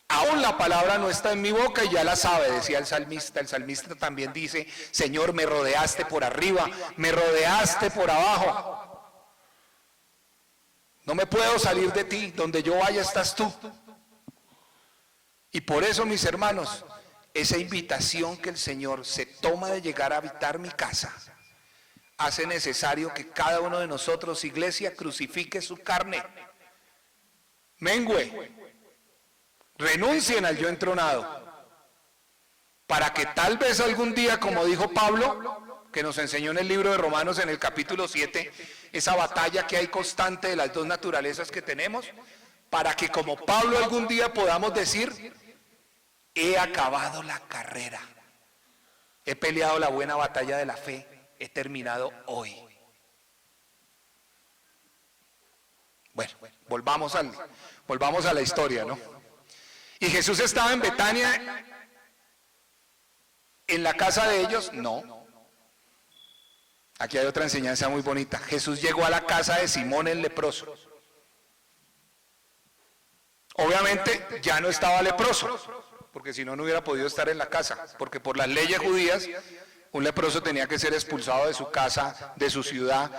Aún la palabra no está en mi boca y ya la sabe, decía el salmista. El salmista también dice, Señor, me rodeaste por arriba, me rodeaste por abajo. No me puedo salir de ti, donde yo vaya estás tú. Y por eso, mis hermanos, esa invitación que el Señor se toma de llegar a habitar mi casa, hace necesario que cada uno de nosotros, iglesia, crucifique su carne, mengüe, renuncien al yo entronado, para que tal vez algún día, como dijo Pablo, que nos enseñó en el libro de Romanos en el capítulo 7, esa batalla que hay constante de las dos naturalezas que tenemos, para que como Pablo algún día podamos decir, he acabado la carrera, he peleado la buena batalla de la fe, he terminado hoy. Bueno, volvamos a la historia, ¿no? ¿Y Jesús estaba en Betania, en la casa de ellos? No. Aquí hay otra enseñanza muy bonita. Jesús llegó a la casa de Simón el leproso. Obviamente ya no estaba leproso, porque si no, no hubiera podido estar en la casa, porque por las leyes judías, un leproso tenía que ser expulsado de su casa, de su ciudad.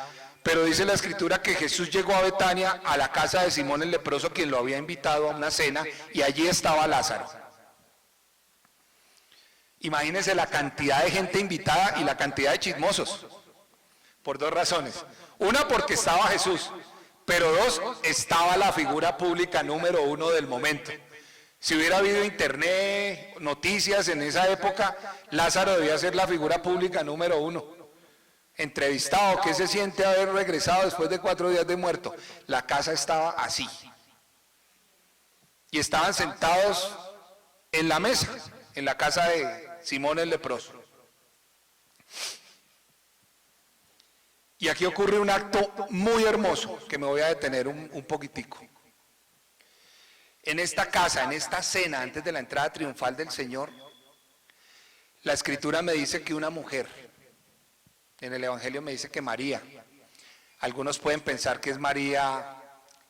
Pero dice la Escritura que Jesús llegó a Betania, a la casa de Simón el leproso, quien lo había invitado a una cena, y allí estaba Lázaro. Imagínense la cantidad de gente invitada y la cantidad de chismosos, por dos razones. Una, porque estaba Jesús, pero dos, estaba la figura pública número uno del momento. Si hubiera habido internet, noticias en esa época, Lázaro debía ser la figura pública número 1. Entrevistado, ¿qué se siente haber regresado después de 4 días de muerto? La casa estaba así. Y estaban sentados en la mesa, en la casa de Simón el leproso. Y aquí ocurre un acto muy hermoso, que me voy a detener un poquitico. En esta casa, en esta cena, antes de la entrada triunfal del Señor, la Escritura me dice que una mujer, en el Evangelio me dice que María, algunos pueden pensar que es María,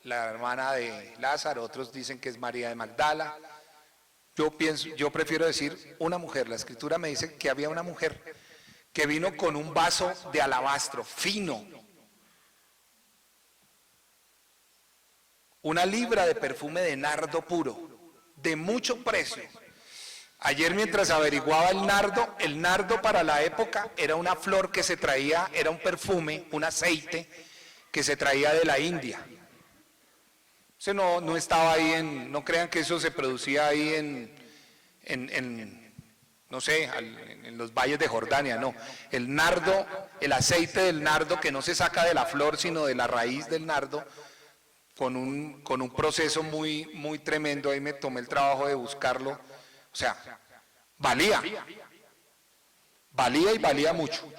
la hermana de Lázaro, otros dicen que es María de Magdala. Yo prefiero decir una mujer. La Escritura me dice que había una mujer que vino con un vaso de alabastro fino, una libra de perfume de nardo puro, de mucho precio. Ayer mientras averiguaba el nardo para la época era una flor que se traía, era un perfume, un aceite que se traía de la India. Eso no estaba ahí no crean que eso se producía ahí no sé, en los valles de Jordania, no. El nardo, el aceite del nardo que no se saca de la flor sino de la raíz del nardo, con un proceso muy tremendo. Ahí me tomé el trabajo de buscarlo. O sea, valía y valía mucho.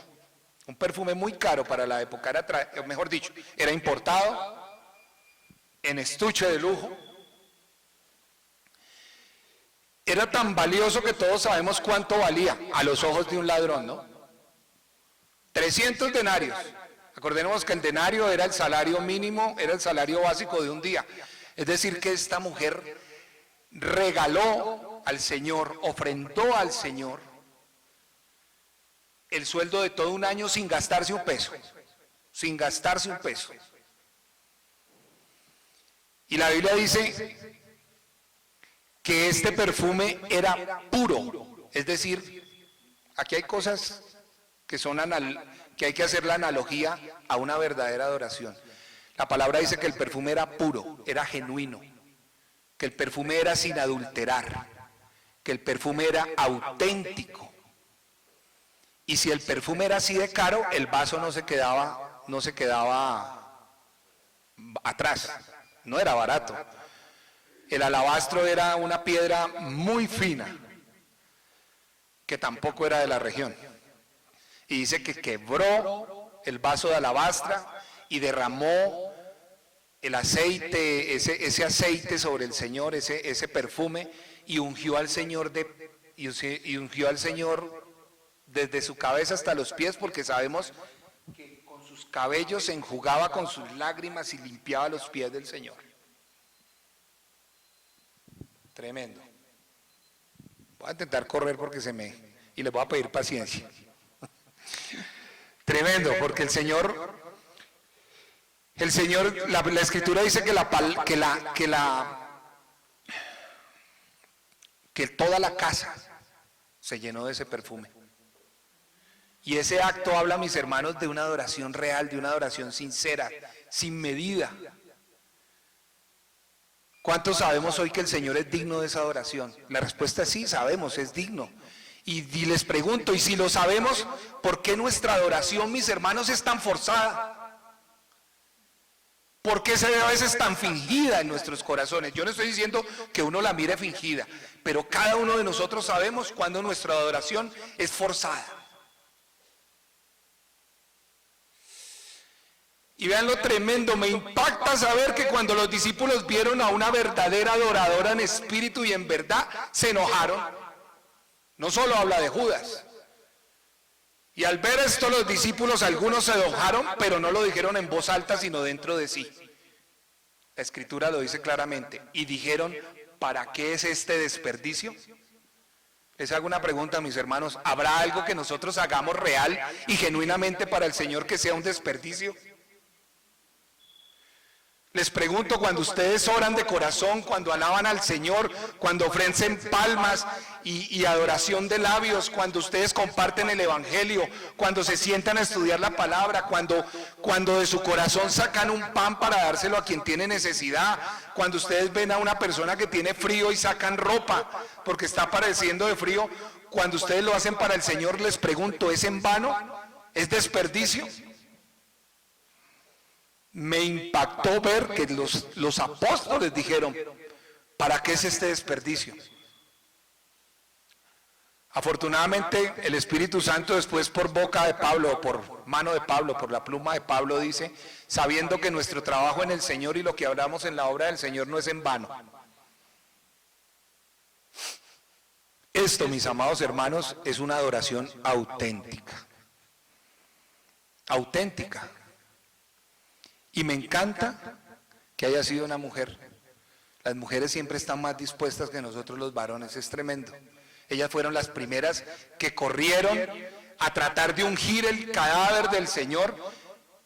Un perfume muy caro para la época, mejor dicho, era importado en estuche de lujo. Era tan valioso que todos sabemos cuánto valía a los ojos de un ladrón, ¿no? 300 denarios. Acordémonos que el denario era el salario mínimo, era el salario básico de un día. Es decir, que esta mujer regaló al Señor, ofrendó al Señor el sueldo de todo un año sin gastarse un peso, sin gastarse un peso. Y la Biblia dice que este perfume era puro, es decir, aquí hay cosas que que hay que hacer la analogía a una verdadera adoración. La palabra dice que el perfume era puro, era genuino, que el perfume era sin adulterar, que el perfume era auténtico. Y si el perfume era así de caro, el vaso no se quedaba atrás, no era barato. El alabastro era una piedra muy fina, que tampoco era de la región. Y dice que quebró el vaso de alabastra y derramó el aceite, ese aceite sobre el Señor, ese perfume, y ungió al Señor desde su cabeza hasta los pies, porque sabemos que con sus cabellos se enjugaba con sus lágrimas y limpiaba los pies del Señor. Tremendo. Voy a intentar correr y les voy a pedir paciencia. Tremendo, porque el Señor, la Escritura dice que toda la casa se llenó de ese perfume. Y ese acto habla, mis hermanos, de una adoración real, de una adoración sincera, sin medida. ¿Cuántos sabemos hoy que el Señor es digno de esa adoración? La respuesta es sí, sabemos, es digno. Y les pregunto, y si lo sabemos, ¿por qué nuestra adoración, mis hermanos, es tan forzada? ¿Por qué se ve a veces tan fingida en nuestros corazones? Yo no estoy diciendo que uno la mire fingida, pero cada uno de nosotros sabemos cuando nuestra adoración es forzada. Y vean lo tremendo, me impacta saber que cuando los discípulos vieron a una verdadera adoradora en espíritu y en verdad, se enojaron. No solo habla de Judas. Y al ver esto los discípulos, algunos se enojaron, pero no lo dijeron en voz alta, sino dentro de sí. La Escritura lo dice claramente. Y dijeron, ¿para qué es este desperdicio? Les hago una pregunta, mis hermanos. ¿Habrá algo que nosotros hagamos real y genuinamente para el Señor que sea un desperdicio? Les pregunto, cuando ustedes oran de corazón, cuando alaban al Señor, cuando ofrecen palmas y adoración de labios, cuando ustedes comparten el Evangelio, cuando se sientan a estudiar la palabra, cuando de su corazón sacan un pan para dárselo a quien tiene necesidad, cuando ustedes ven a una persona que tiene frío y sacan ropa porque está padeciendo de frío, cuando ustedes lo hacen para el Señor, les pregunto, ¿es en vano? ¿Es desperdicio? Me impactó ver que los apóstoles dijeron, ¿para qué es este desperdicio? Afortunadamente el Espíritu Santo después por boca de Pablo, por mano de Pablo, por la pluma de Pablo dice, sabiendo que nuestro trabajo en el Señor y lo que hablamos en la obra del Señor no es en vano. Esto, mis amados hermanos, es una adoración auténtica. Auténtica. Y me encanta que haya sido una mujer. Las mujeres siempre están más dispuestas que nosotros los varones, es tremendo. Ellas fueron las primeras que corrieron a tratar de ungir el cadáver del Señor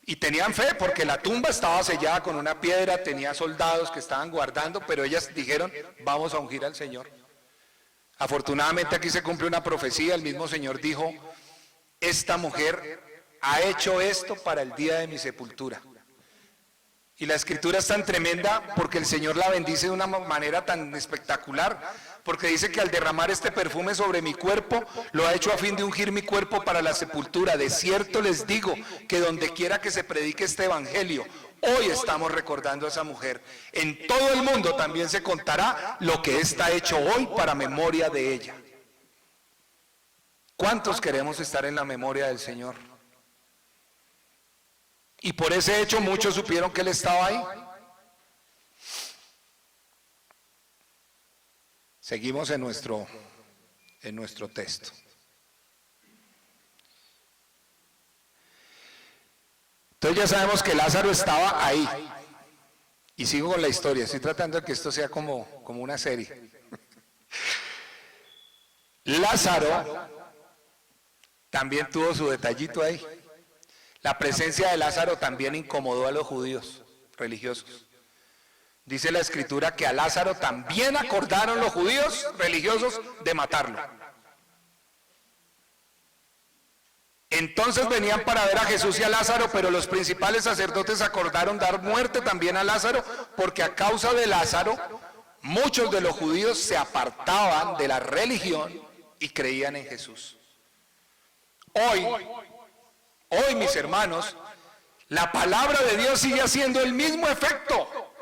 y tenían fe porque la tumba estaba sellada con una piedra, tenía soldados que estaban guardando, pero ellas dijeron, vamos a ungir al Señor. Afortunadamente aquí se cumple una profecía, el mismo Señor dijo, esta mujer ha hecho esto para el día de mi sepultura. Y la escritura es tan tremenda porque el Señor la bendice de una manera tan espectacular, porque dice que al derramar este perfume sobre mi cuerpo, lo ha hecho a fin de ungir mi cuerpo para la sepultura. De cierto les digo que donde quiera que se predique este evangelio, hoy estamos recordando a esa mujer. En todo el mundo también se contará lo que está hecho hoy para memoria de ella. ¿Cuántos queremos estar en la memoria del Señor? Y por ese hecho muchos supieron que Él estaba ahí. Seguimos en nuestro texto. Entonces ya sabemos que Lázaro estaba ahí. Y sigo con la historia, estoy tratando de que esto sea como una serie. Lázaro también tuvo su detallito ahí. La presencia de Lázaro también incomodó a los judíos religiosos. Dice la escritura que a Lázaro también acordaron los judíos religiosos de matarlo. Entonces venían para ver a Jesús y a Lázaro, pero los principales sacerdotes acordaron dar muerte también a Lázaro, porque a causa de Lázaro, muchos de los judíos se apartaban de la religión y creían en Jesús. Hoy, mis hermanos, la palabra de Dios sigue haciendo el mismo efecto.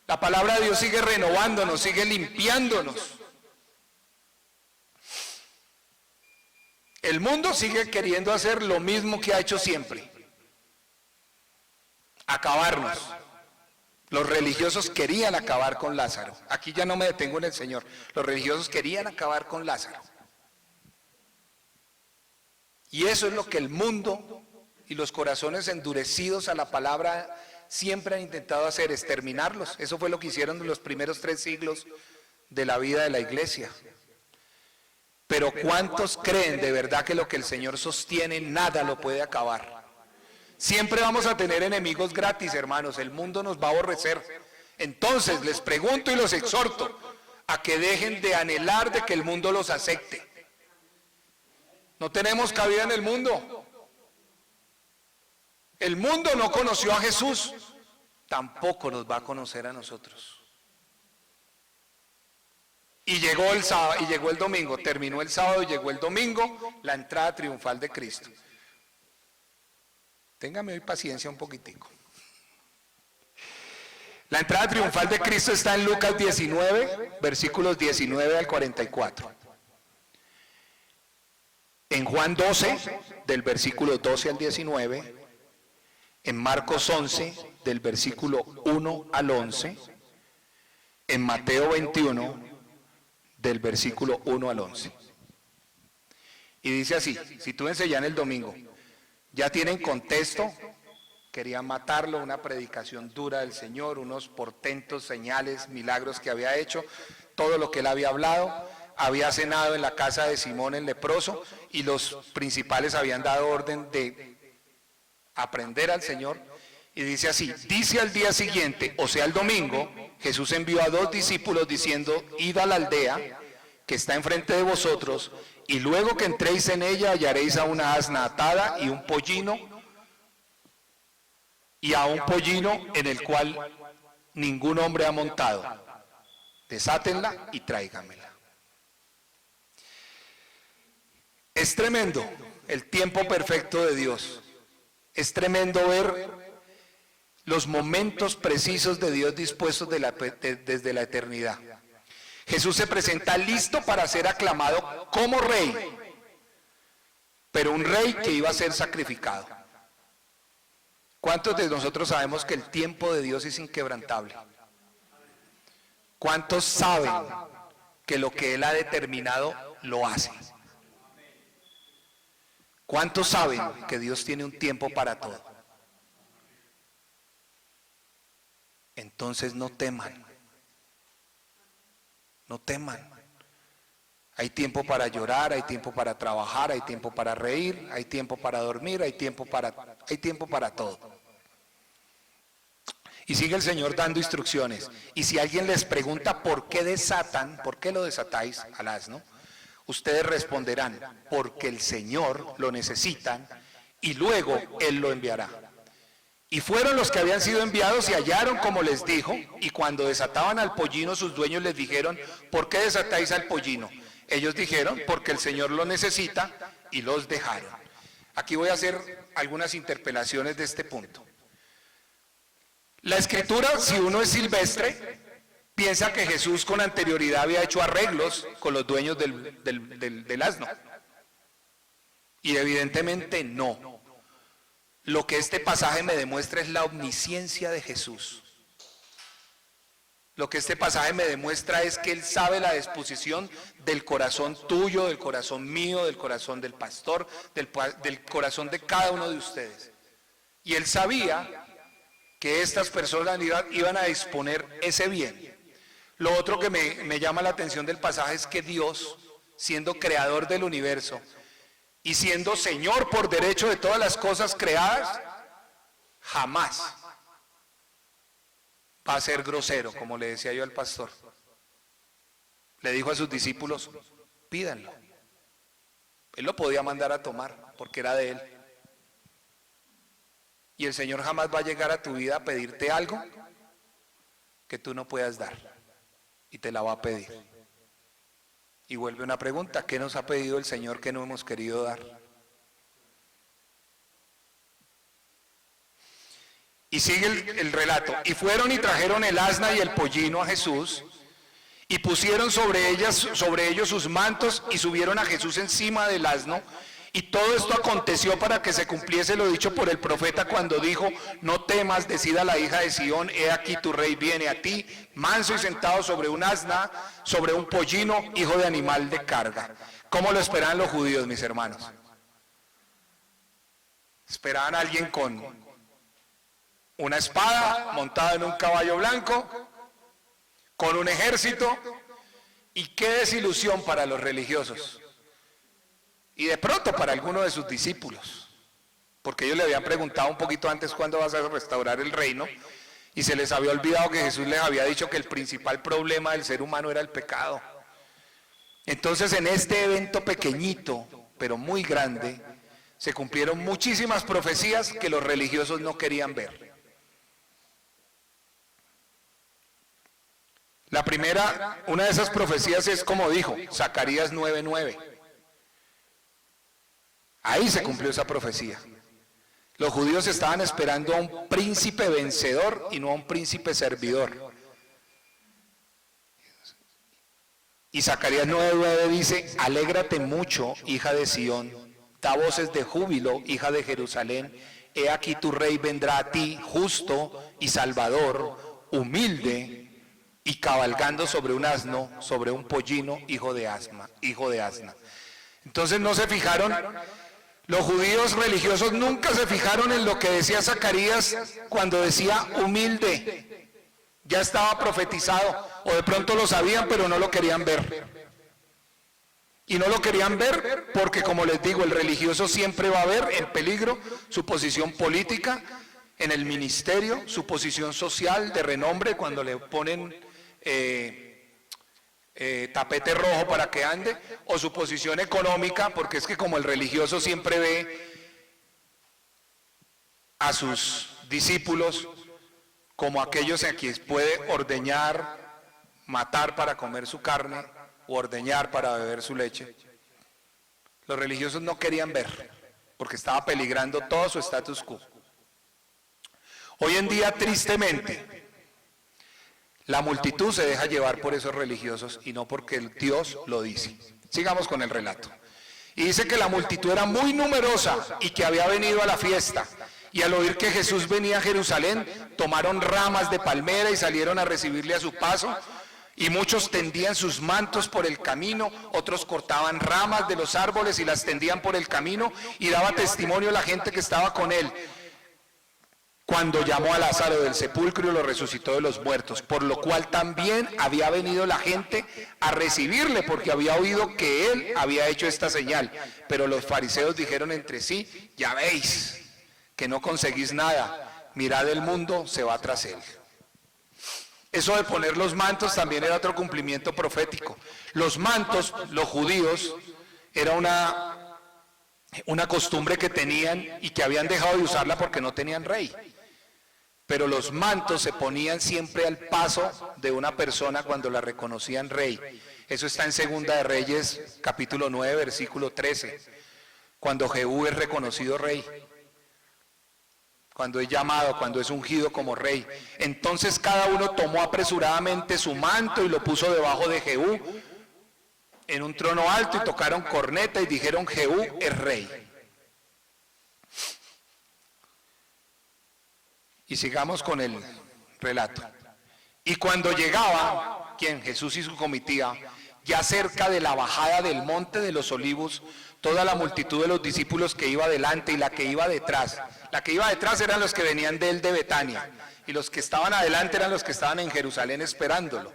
La palabra de Dios sigue renovándonos, sigue limpiándonos. El mundo sigue queriendo hacer lo mismo que ha hecho siempre. Acabarnos. Los religiosos querían acabar con Lázaro. Aquí ya no me detengo en el Señor. Los religiosos querían acabar con Lázaro. Y eso es lo que el mundo y los corazones endurecidos a la palabra siempre han intentado hacer, exterminarlos. Eso fue lo que hicieron en los primeros 3 siglos de la vida de la iglesia. Pero ¿cuántos creen de verdad que lo que el Señor sostiene nada lo puede acabar? Siempre vamos a tener enemigos gratis, hermanos. El mundo nos va a aborrecer. Entonces les pregunto y los exhorto a que dejen de anhelar de que el mundo los acepte. No tenemos cabida en el mundo. El mundo no conoció a Jesús, tampoco nos va a conocer a nosotros. Y llegó el sábado, y llegó el domingo, terminó el sábado y llegó el domingo, la entrada triunfal de Cristo. Téngame hoy paciencia un poquitico. La entrada triunfal de Cristo está en Lucas 19, versículos 19 al 44. En Juan 12, del versículo 12 al 19, en Marcos 11, del versículo 1 al 11, en Mateo 21, del versículo 1 al 11. Y dice así, si tú enseñas el domingo, ya tienen contexto, querían matarlo, una predicación dura del Señor, unos portentos, señales, milagros que había hecho, todo lo que él había hablado. Había cenado en la casa de Simón el leproso y los principales habían dado orden de aprender al Señor. Y Y dice así, dice al día siguiente, o sea el domingo, Jesús envió a 2 discípulos diciendo, id a la aldea que está enfrente de vosotros, y luego que entréis en ella hallaréis a una asna atada y un pollino, en el cual ningún hombre ha montado. Desátenla y tráigamela. Es tremendo el tiempo perfecto de Dios. Es tremendo ver los momentos precisos de Dios dispuestos desde la eternidad. Jesús se presenta listo para ser aclamado como rey, pero un rey que iba a ser sacrificado. ¿Cuántos de nosotros sabemos que el tiempo de Dios es inquebrantable? ¿Cuántos saben que lo que Él ha determinado lo hace? ¿Cuántos saben que Dios tiene un tiempo para todo? Entonces no teman. No teman. Hay tiempo para llorar, hay tiempo para trabajar, hay tiempo para reír, hay tiempo para dormir, hay tiempo para todo. Y sigue el Señor dando instrucciones. Y si alguien les pregunta por qué lo desatáis al asno, ustedes responderán, porque el Señor lo necesita y luego Él lo enviará. Y fueron los que habían sido enviados y hallaron como les dijo, y cuando desataban al pollino, sus dueños les dijeron, ¿por qué desatáis al pollino? Ellos dijeron, porque el Señor lo necesita, y los dejaron. Aquí voy a hacer algunas interpelaciones de este punto. La Escritura, si uno es silvestre, piensa que Jesús con anterioridad había hecho arreglos con los dueños del asno. Y evidentemente no. Lo que este pasaje me demuestra es la omnisciencia de Jesús. Lo que este pasaje me demuestra es que Él sabe la disposición del corazón tuyo, del corazón mío, del corazón del pastor, del corazón de cada uno de ustedes. Y Él sabía que estas personas iban a disponer ese bien. Lo otro que me llama la atención del pasaje es que Dios, siendo creador del universo y siendo Señor por derecho de todas las cosas creadas, jamás va a ser grosero, como le decía yo al pastor. Le dijo a sus discípulos, pídanlo. Él lo podía mandar a tomar, porque era de Él. Y el Señor jamás va a llegar a tu vida a pedirte algo que tú no puedas dar. Y te la va a pedir. Y vuelve una pregunta, ¿qué nos ha pedido el Señor que no hemos querido dar? Y sigue el relato. Y fueron y trajeron el asna y el pollino a Jesús, y pusieron sobre ellos sus mantos, y subieron a Jesús encima del asno. Y todo esto aconteció para que se cumpliese lo dicho por el profeta cuando dijo, no temas, decid a la hija de Sión, he aquí tu rey viene a ti, manso y sentado sobre un asna, sobre un pollino, hijo de animal de carga. ¿Cómo lo esperaban los judíos, mis hermanos? Esperaban a alguien con una espada, montado en un caballo blanco, con un ejército, y qué desilusión para los religiosos. Y de pronto para algunos de sus discípulos, porque ellos le habían preguntado un poquito antes cuándo vas a restaurar el reino, y se les había olvidado que Jesús les había dicho que el principal problema del ser humano era el pecado. Entonces en este evento pequeñito, pero muy grande, se cumplieron muchísimas profecías que los religiosos no querían ver. La primera, una de esas profecías es como dijo, Zacarías 9:9. Ahí se cumplió esa profecía. Los judíos estaban esperando a un príncipe vencedor y no a un príncipe servidor. Y Zacarías 9:9 dice, alégrate mucho, hija de Sión, da voces de júbilo, hija de Jerusalén, he aquí tu rey vendrá a ti, justo y salvador, humilde y cabalgando sobre un asno, sobre un pollino, hijo de asna. Entonces no se fijaron. Los judíos religiosos nunca se fijaron en lo que decía Zacarías cuando decía humilde. Ya estaba profetizado, o de pronto lo sabían, pero no lo querían ver. Y no lo querían ver porque, como les digo, el religioso siempre va a ver en peligro su posición política, en el ministerio, su posición social de renombre cuando le ponen tapete rojo para que ande, o su posición económica, porque es que como el religioso siempre ve a sus discípulos como aquellos a quienes puede ordeñar, matar para comer su carne o ordeñar para beber su leche. Los religiosos no querían ver, porque estaba peligrando todo su status quo. Hoy en día, tristemente, la multitud se deja llevar por esos religiosos y no porque el Dios lo dice. Sigamos con el relato. Y dice que la multitud era muy numerosa y que había venido a la fiesta. Y al oír que Jesús venía a Jerusalén, tomaron ramas de palmera y salieron a recibirle a su paso. Y muchos tendían sus mantos por el camino, otros cortaban ramas de los árboles y las tendían por el camino, y daba testimonio la gente que estaba con él, cuando llamó a Lázaro del sepulcro y lo resucitó de los muertos, por lo cual también había venido la gente a recibirle, porque había oído que él había hecho esta señal. Pero los fariseos dijeron entre sí: ya veis que no conseguís nada, mirad, el mundo se va tras él. Eso de poner los mantos también era otro cumplimiento profético. Los mantos, los judíos, era una costumbre que tenían y que habían dejado de usarla porque no tenían rey. Pero los mantos se ponían siempre al paso de una persona cuando la reconocían rey. Eso está en Segunda de Reyes, capítulo 9, versículo 13, cuando Jehú es reconocido rey, cuando es llamado, cuando es ungido como rey. Entonces cada uno tomó apresuradamente su manto y lo puso debajo de Jehú en un trono alto, y tocaron corneta y dijeron: Jehú es rey. Y sigamos con el relato. Y cuando llegaba, ¿quién? Jesús y su comitiva, ya cerca de la bajada del monte de los olivos, toda la multitud de los discípulos que iba delante y la que iba detrás. La que iba detrás eran los que venían de él de Betania, y los que estaban adelante eran los que estaban en Jerusalén esperándolo.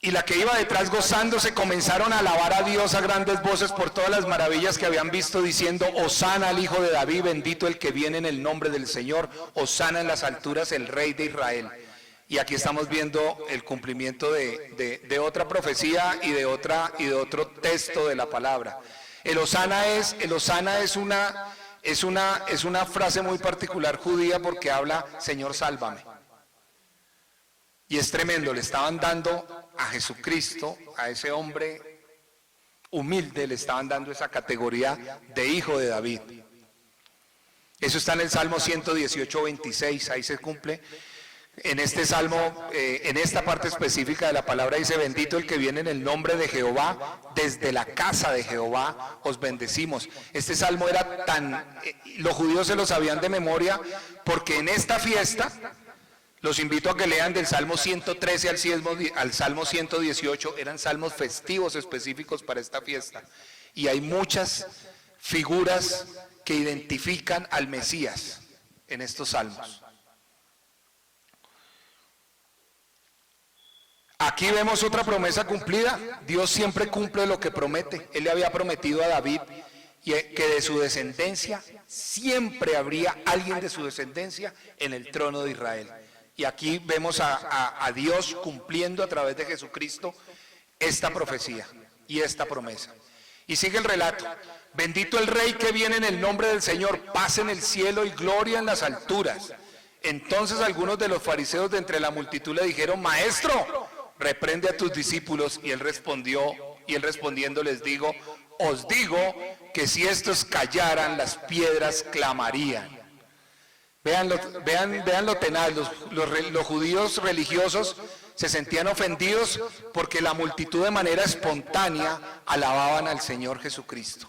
Y la que iba detrás, gozándose, comenzaron a alabar a Dios a grandes voces por todas las maravillas que habían visto, diciendo: Hosana al Hijo de David, bendito el que viene en el nombre del Señor, Hosana en las alturas el Rey de Israel. Y aquí estamos viendo el cumplimiento de otra profecía y de otro texto de la palabra. El Hosana es una frase muy particular judía, porque habla: Señor, sálvame. Y es tremendo, le estaban dando a Jesucristo, a ese hombre humilde, le estaban dando esa categoría de hijo de David. Eso está en el Salmo 118, 26, ahí se cumple. En este salmo, en esta parte específica de la palabra dice: bendito el que viene en el nombre de Jehová, desde la casa de Jehová os bendecimos. Este salmo era los judíos se lo sabían de memoria, porque en esta fiesta, los invito a que lean del Salmo 113 al Salmo 118, eran salmos festivos específicos para esta fiesta. Y hay muchas figuras que identifican al Mesías en estos salmos. Aquí vemos otra promesa cumplida. Dios siempre cumple lo que promete. Él le había prometido a David que de su descendencia siempre habría alguien de su descendencia en el trono de Israel. Y aquí vemos a Dios cumpliendo a través de Jesucristo esta profecía y esta promesa. Y sigue el relato: bendito el Rey que viene en el nombre del Señor, paz en el cielo y gloria en las alturas. Entonces algunos de los fariseos de entre la multitud le dijeron: Maestro, reprende a tus discípulos. Y él respondiendo les digo: os digo que si estos callaran, las piedras clamarían. Vean lo tenaz. Los judíos religiosos se sentían ofendidos porque la multitud de manera espontánea alababan al Señor Jesucristo.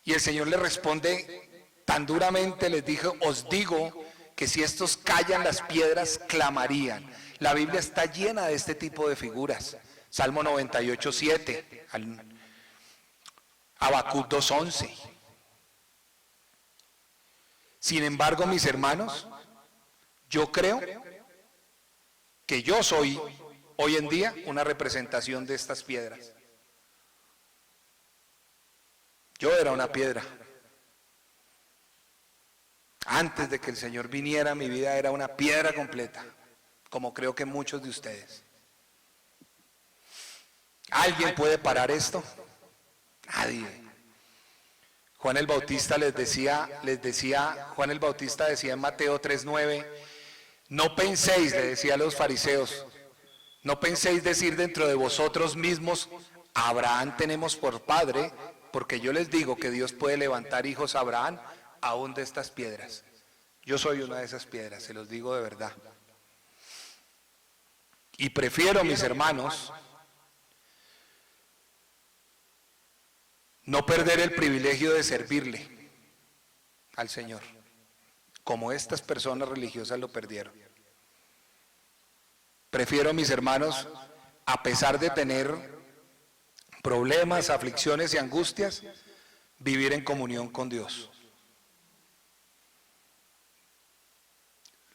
Y el Señor les responde tan duramente, les dijo: os digo que si estos callan, las piedras clamarían. La Biblia está llena de este tipo de figuras. Salmo 98, 7, Habacuc 2, 11. Sin embargo, mis hermanos, yo creo que yo soy hoy en día una representación de estas piedras. Yo era una piedra. Antes de que el Señor viniera, mi vida era una piedra completa, como creo que muchos de ustedes. ¿Alguien puede parar esto? Nadie. Juan el Bautista Juan el Bautista decía en Mateo 3:9, no penséis, le decía a los fariseos, no penséis decir dentro de vosotros mismos, Abraham tenemos por padre, porque yo les digo que Dios puede levantar hijos a Abraham aún de estas piedras. Yo soy una de esas piedras, se los digo de verdad. Y prefiero, mis hermanos, no perder el privilegio de servirle al Señor, como estas personas religiosas lo perdieron. Prefiero, mis hermanos, a pesar de tener problemas, aflicciones y angustias, vivir en comunión con Dios.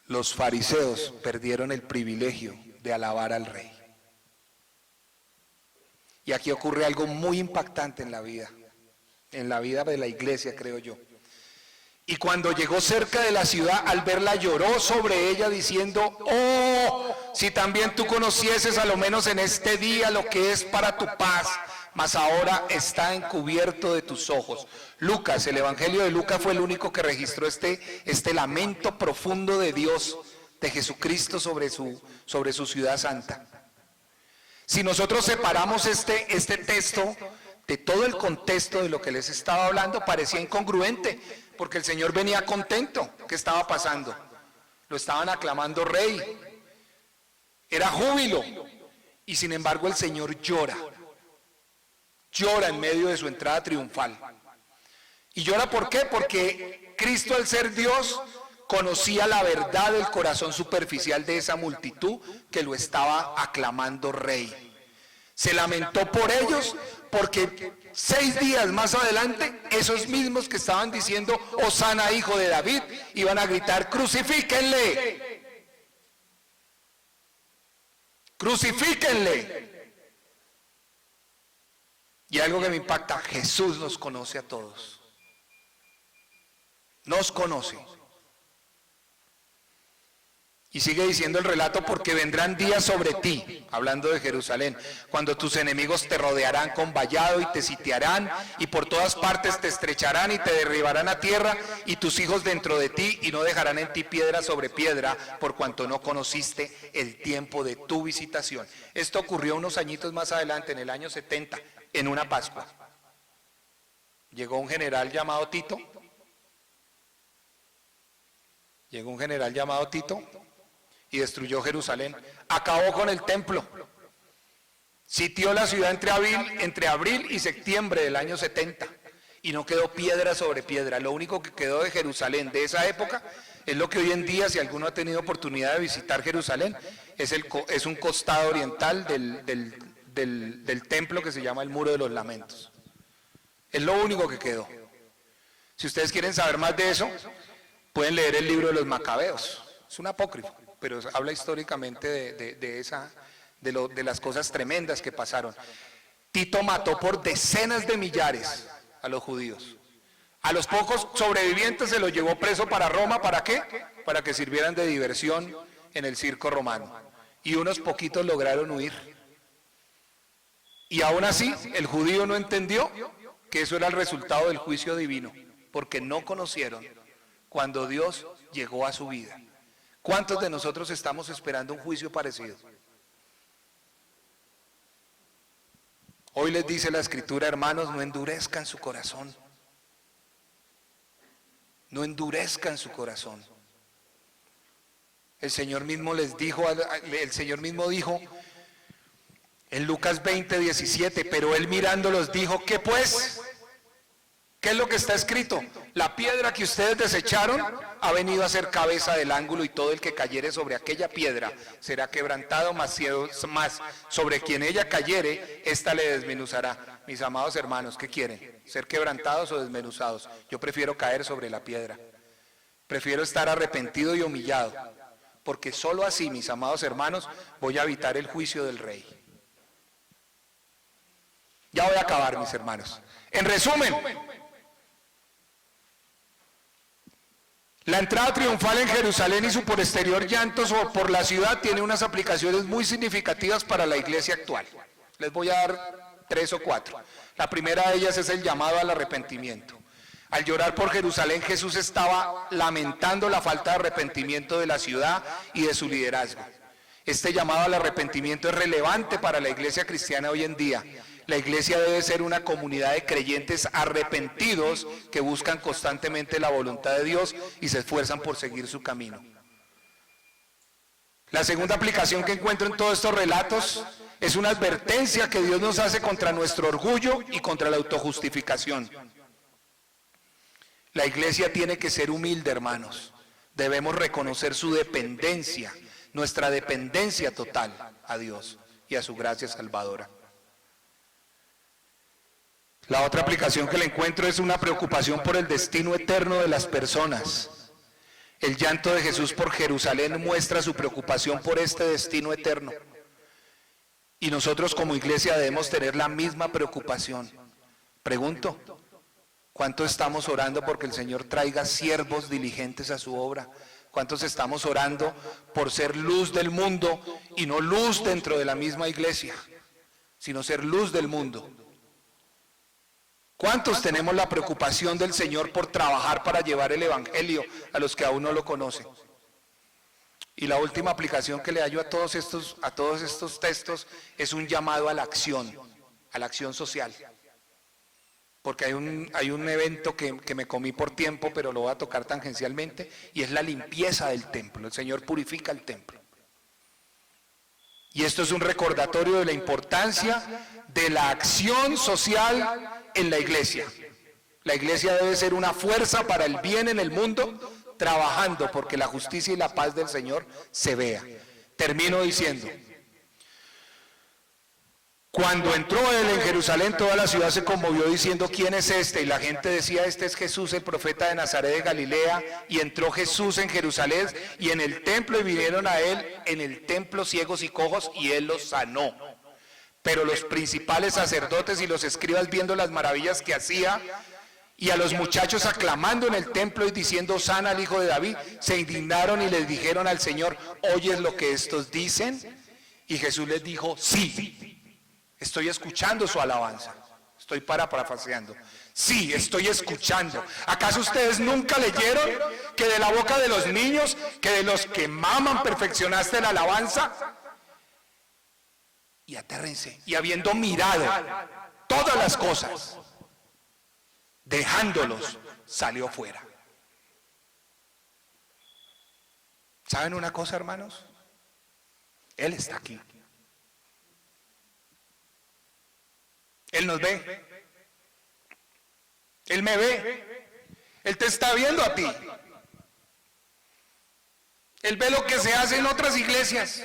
Los fariseos perdieron el privilegio de alabar al Rey. Y aquí ocurre algo muy impactante en la vida de la iglesia, creo yo. Y cuando llegó cerca de la ciudad, al verla lloró sobre ella diciendo, oh, si también tú conocieses a lo menos en este día lo que es para tu paz, mas ahora está encubierto de tus ojos. Lucas, el Evangelio de Lucas fue el único que registró este lamento profundo de Dios, de Jesucristo sobre su ciudad santa. Si nosotros separamos este texto de todo el contexto de lo que les estaba hablando, parecía incongruente, porque el Señor venía contento. ¿Qué estaba pasando? Lo estaban aclamando rey, era júbilo, y sin embargo el Señor llora en medio de su entrada triunfal. ¿Y llora por qué? Porque Cristo, al ser Dios, conocía la verdad del corazón superficial de esa multitud que lo estaba aclamando rey. Se lamentó por ellos porque 6 días más adelante, esos mismos que estaban diciendo Hosana, hijo de David, iban a gritar, crucifíquenle, crucifíquenle. Y algo que me impacta, Jesús nos conoce a todos, nos conoce. Y sigue diciendo el relato, porque vendrán días sobre ti, hablando de Jerusalén, cuando tus enemigos te rodearán con vallado y te sitiarán, y por todas partes te estrecharán y te derribarán a tierra, y tus hijos dentro de ti, y no dejarán en ti piedra sobre piedra, por cuanto no conociste el tiempo de tu visitación. Esto ocurrió unos añitos más adelante, en el año 70, en una Pascua. Llegó un general llamado Tito, y destruyó Jerusalén, acabó con el templo, sitió la ciudad entre abril y septiembre del año 70, y no quedó piedra sobre piedra. Lo único que quedó de Jerusalén de esa época es lo que hoy en día, si alguno ha tenido oportunidad de visitar Jerusalén, es un costado oriental del templo que se llama el Muro de los Lamentos. Es lo único que quedó. Si ustedes quieren saber más de eso, pueden leer el libro de los Macabeos. Es un apócrifo, pero habla históricamente de las cosas tremendas que pasaron. Tito mató por decenas de millares a los judíos. A los pocos sobrevivientes se los llevó preso para Roma. ¿Para qué? Para que sirvieran de diversión en el circo romano. Y unos poquitos lograron huir. Y aún así, el judío no entendió que eso era el resultado del juicio divino, porque no conocieron cuando Dios llegó a su vida. ¿Cuántos de nosotros estamos esperando un juicio parecido? Hoy les dice la Escritura, hermanos, no endurezcan su corazón. No endurezcan su corazón. El Señor mismo dijo en Lucas 20:17, pero él mirándolos dijo, ¿qué pues? ¿Qué es lo que está escrito? La piedra que ustedes desecharon ha venido a ser cabeza del ángulo, y todo el que cayere sobre aquella piedra será quebrantado, más sobre quien ella cayere, ésta le desmenuzará. Mis amados hermanos, ¿qué quieren? ¿Ser quebrantados o desmenuzados? Yo prefiero caer sobre la piedra. Prefiero estar arrepentido y humillado, porque solo así, mis amados hermanos, voy a evitar el juicio del Rey. Ya voy a acabar, mis hermanos. En resumen, La entrada triunfal en Jerusalén y su posterior llanto por la ciudad tiene unas aplicaciones muy significativas para la iglesia actual. Les voy a dar 3 o 4. La primera de ellas es el llamado al arrepentimiento. Al llorar por Jerusalén, Jesús estaba lamentando la falta de arrepentimiento de la ciudad y de su liderazgo. Este llamado al arrepentimiento es relevante para la iglesia cristiana hoy en día. La iglesia debe ser una comunidad de creyentes arrepentidos que buscan constantemente la voluntad de Dios y se esfuerzan por seguir su camino. La segunda aplicación que encuentro en todos estos relatos es una advertencia que Dios nos hace contra nuestro orgullo y contra la autojustificación. La iglesia tiene que ser humilde, hermanos. Debemos reconocer su dependencia, nuestra dependencia total a Dios y a su gracia salvadora. La otra aplicación que le encuentro es una preocupación por el destino eterno de las personas. El llanto de Jesús por Jerusalén muestra su preocupación por este destino eterno. Y nosotros como iglesia debemos tener la misma preocupación. Pregunto, ¿cuánto estamos orando porque el Señor traiga siervos diligentes a su obra? ¿Cuántos estamos orando por ser luz del mundo y no luz dentro de la misma iglesia, sino ser luz del mundo? ¿Cuántos tenemos la preocupación del Señor por trabajar para llevar el evangelio a los que aún no lo conocen? Y la última aplicación que le hallo a todos estos textos es un llamado a la acción social. Porque hay un evento que me comí por tiempo, pero lo voy a tocar tangencialmente, y es la limpieza del templo. El Señor purifica el templo. Y esto es un recordatorio de la importancia de la acción social en la iglesia. La iglesia debe ser una fuerza para el bien en el mundo, trabajando porque la justicia y la paz del Señor se vea. Termino diciendo, cuando entró él en Jerusalén, toda la ciudad se conmovió diciendo, ¿quién es este? Y la gente decía, este es Jesús, el profeta de Nazaret de Galilea. Y entró Jesús en Jerusalén y en el templo, y vinieron a él en el templo ciegos y cojos, y él los sanó. Pero los principales sacerdotes y los escribas, viendo las maravillas que hacía, y a los muchachos aclamando en el templo y diciendo, sana al Hijo de David, se indignaron y les dijeron al Señor, ¿oyes lo que estos dicen? Y Jesús les dijo, sí, estoy escuchando su alabanza. Estoy parafraseando. Sí, estoy escuchando. ¿Acaso ustedes nunca leyeron que de la boca de los niños, que de los que maman perfeccionaste la alabanza? Y atérrense. Y habiendo mirado todas las cosas, dejándolos, salió fuera. ¿Saben una cosa, hermanos? Él está aquí. Él nos ve. Él me ve. Él te está viendo a ti. Él ve lo que se hace en otras iglesias.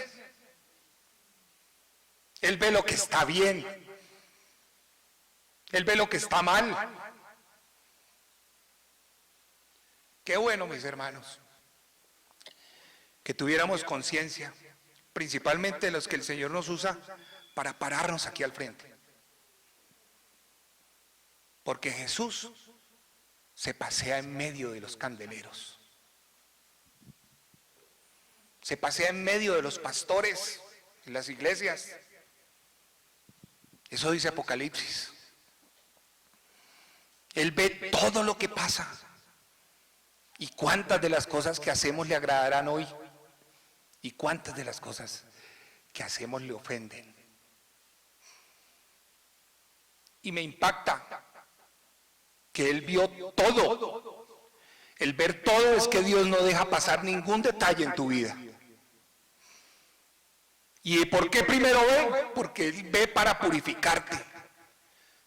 Él ve lo que está bien. Él ve lo que está mal. Qué bueno, mis hermanos, que tuviéramos conciencia, principalmente los que el Señor nos usa para pararnos aquí al frente. Porque Jesús se pasea en medio de los candeleros. Se pasea en medio de los pastores en las iglesias. Eso dice Apocalipsis. Él ve todo lo que pasa. ¿Y cuántas de las cosas que hacemos le agradarán hoy? ¿Y cuántas de las cosas que hacemos le ofenden? Y me impacta que Él vio todo. El ver todo es que Dios no deja pasar ningún detalle en tu vida. ¿Y por qué primero ve? Porque Él ve para purificarte.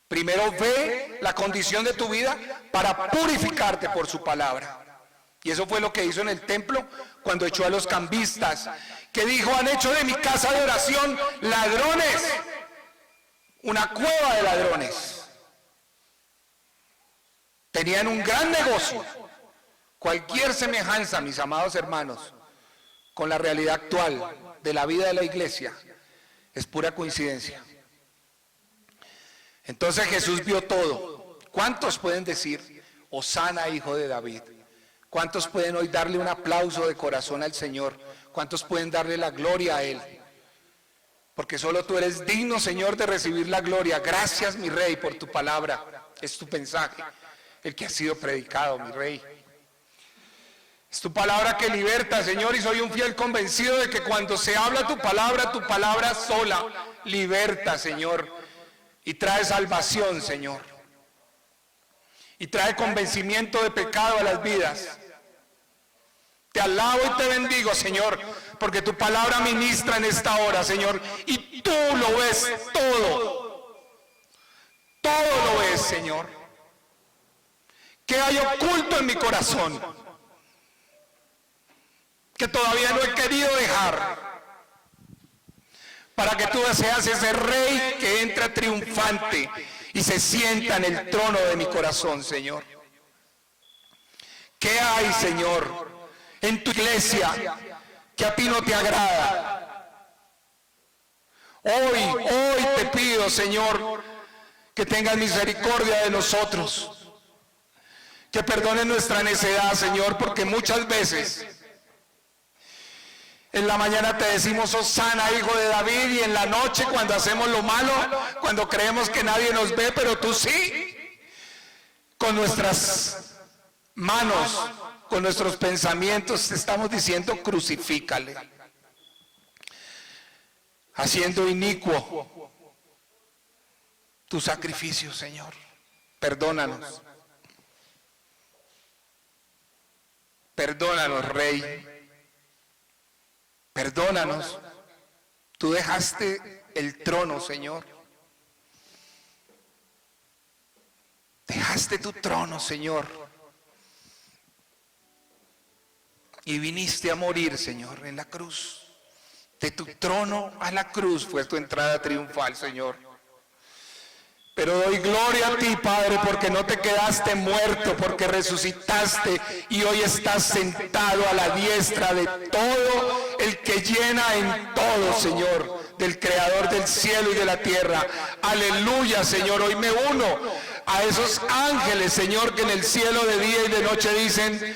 Primero ve la condición de tu vida para purificarte por su palabra. Y eso fue lo que hizo en el templo cuando echó a los cambistas, que dijo, han hecho de mi casa de oración ladrones, una cueva de ladrones. Tenían un gran negocio. Cualquier semejanza, mis amados hermanos, con la realidad actual de la vida de la iglesia es pura coincidencia. Entonces Jesús vio todo. ¿Cuántos pueden decir, Hosana, Hijo de David? ¿Cuántos pueden hoy darle un aplauso de corazón al Señor? ¿Cuántos pueden darle la gloria a Él? Porque solo tú eres digno, Señor, de recibir la gloria. Gracias, mi Rey, por tu palabra. Es tu mensaje, el que ha sido predicado, mi Rey. Es tu palabra que liberta, Señor, y soy un fiel convencido de que cuando se habla tu palabra sola liberta, Señor, y trae salvación, Señor, y trae convencimiento de pecado a las vidas. Te alabo y te bendigo, Señor, porque tu palabra ministra en esta hora, Señor, y tú lo ves todo. Todo lo ves, Señor. ¿Qué hay oculto en mi corazón que todavía no he querido dejar? Para que tú seas ese Rey que entra triunfante y se sienta en el trono de mi corazón, Señor. ¿Qué hay, Señor, en tu iglesia que a ti no te agrada? Hoy te pido, Señor, que tengas misericordia de nosotros, que perdones nuestra necedad, Señor, porque muchas veces en la mañana te decimos Hosana, hijo de David, y en la noche cuando hacemos lo malo, cuando creemos que nadie nos ve, pero tú sí, con nuestras manos, con nuestros pensamientos, te estamos diciendo crucifícale, haciendo inicuo tu sacrificio, Señor. Perdónanos. Perdónanos, Rey. Perdónanos. Tú dejaste el trono, Señor. Dejaste tu trono, Señor. Y viniste a morir, Señor, en la cruz. De tu trono a la cruz fue tu entrada triunfal, Señor. Pero doy gloria a ti, Padre, porque no te quedaste muerto, porque resucitaste y hoy estás sentado a la diestra de todo el que llena en todo, Señor, del Creador del cielo y de la tierra. Aleluya, Señor. Hoy me uno a esos ángeles, Señor, que en el cielo de día y de noche dicen: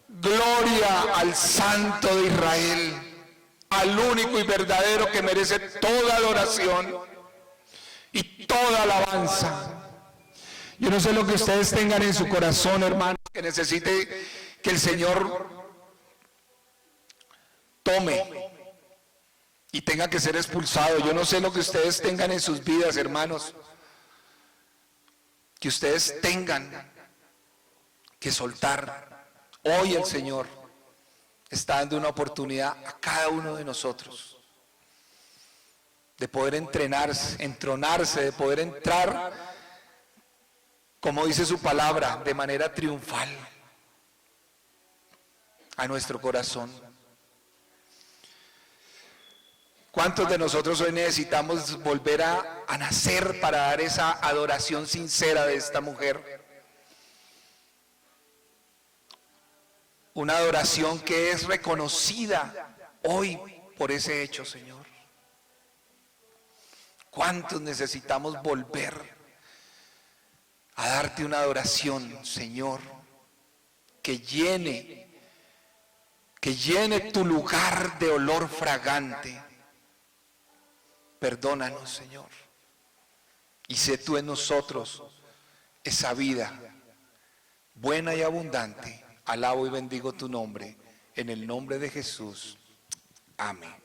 gloria al Santo de Israel, al único y verdadero que merece toda adoración y toda alabanza. Yo no sé lo que ustedes tengan en su corazón, hermano, que necesite que el Señor tome y tenga que ser expulsado. Yo no sé lo que ustedes tengan en sus vidas, hermanos, que ustedes tengan que soltar. Hoy el Señor está dando una oportunidad a cada uno de nosotros de poder entronarse, de poder entrar, como dice su palabra, de manera triunfal a nuestro corazón. ¿Cuántos de nosotros hoy necesitamos volver a nacer para dar esa adoración sincera de esta mujer? Una adoración que es reconocida hoy por ese hecho, Señor. ¿Cuántos necesitamos volver a darte una adoración, Señor, que llene tu lugar de olor fragante? Perdónanos, Señor, y sé tú en nosotros esa vida buena y abundante. Alabo y bendigo tu nombre, en el nombre de Jesús. Amén.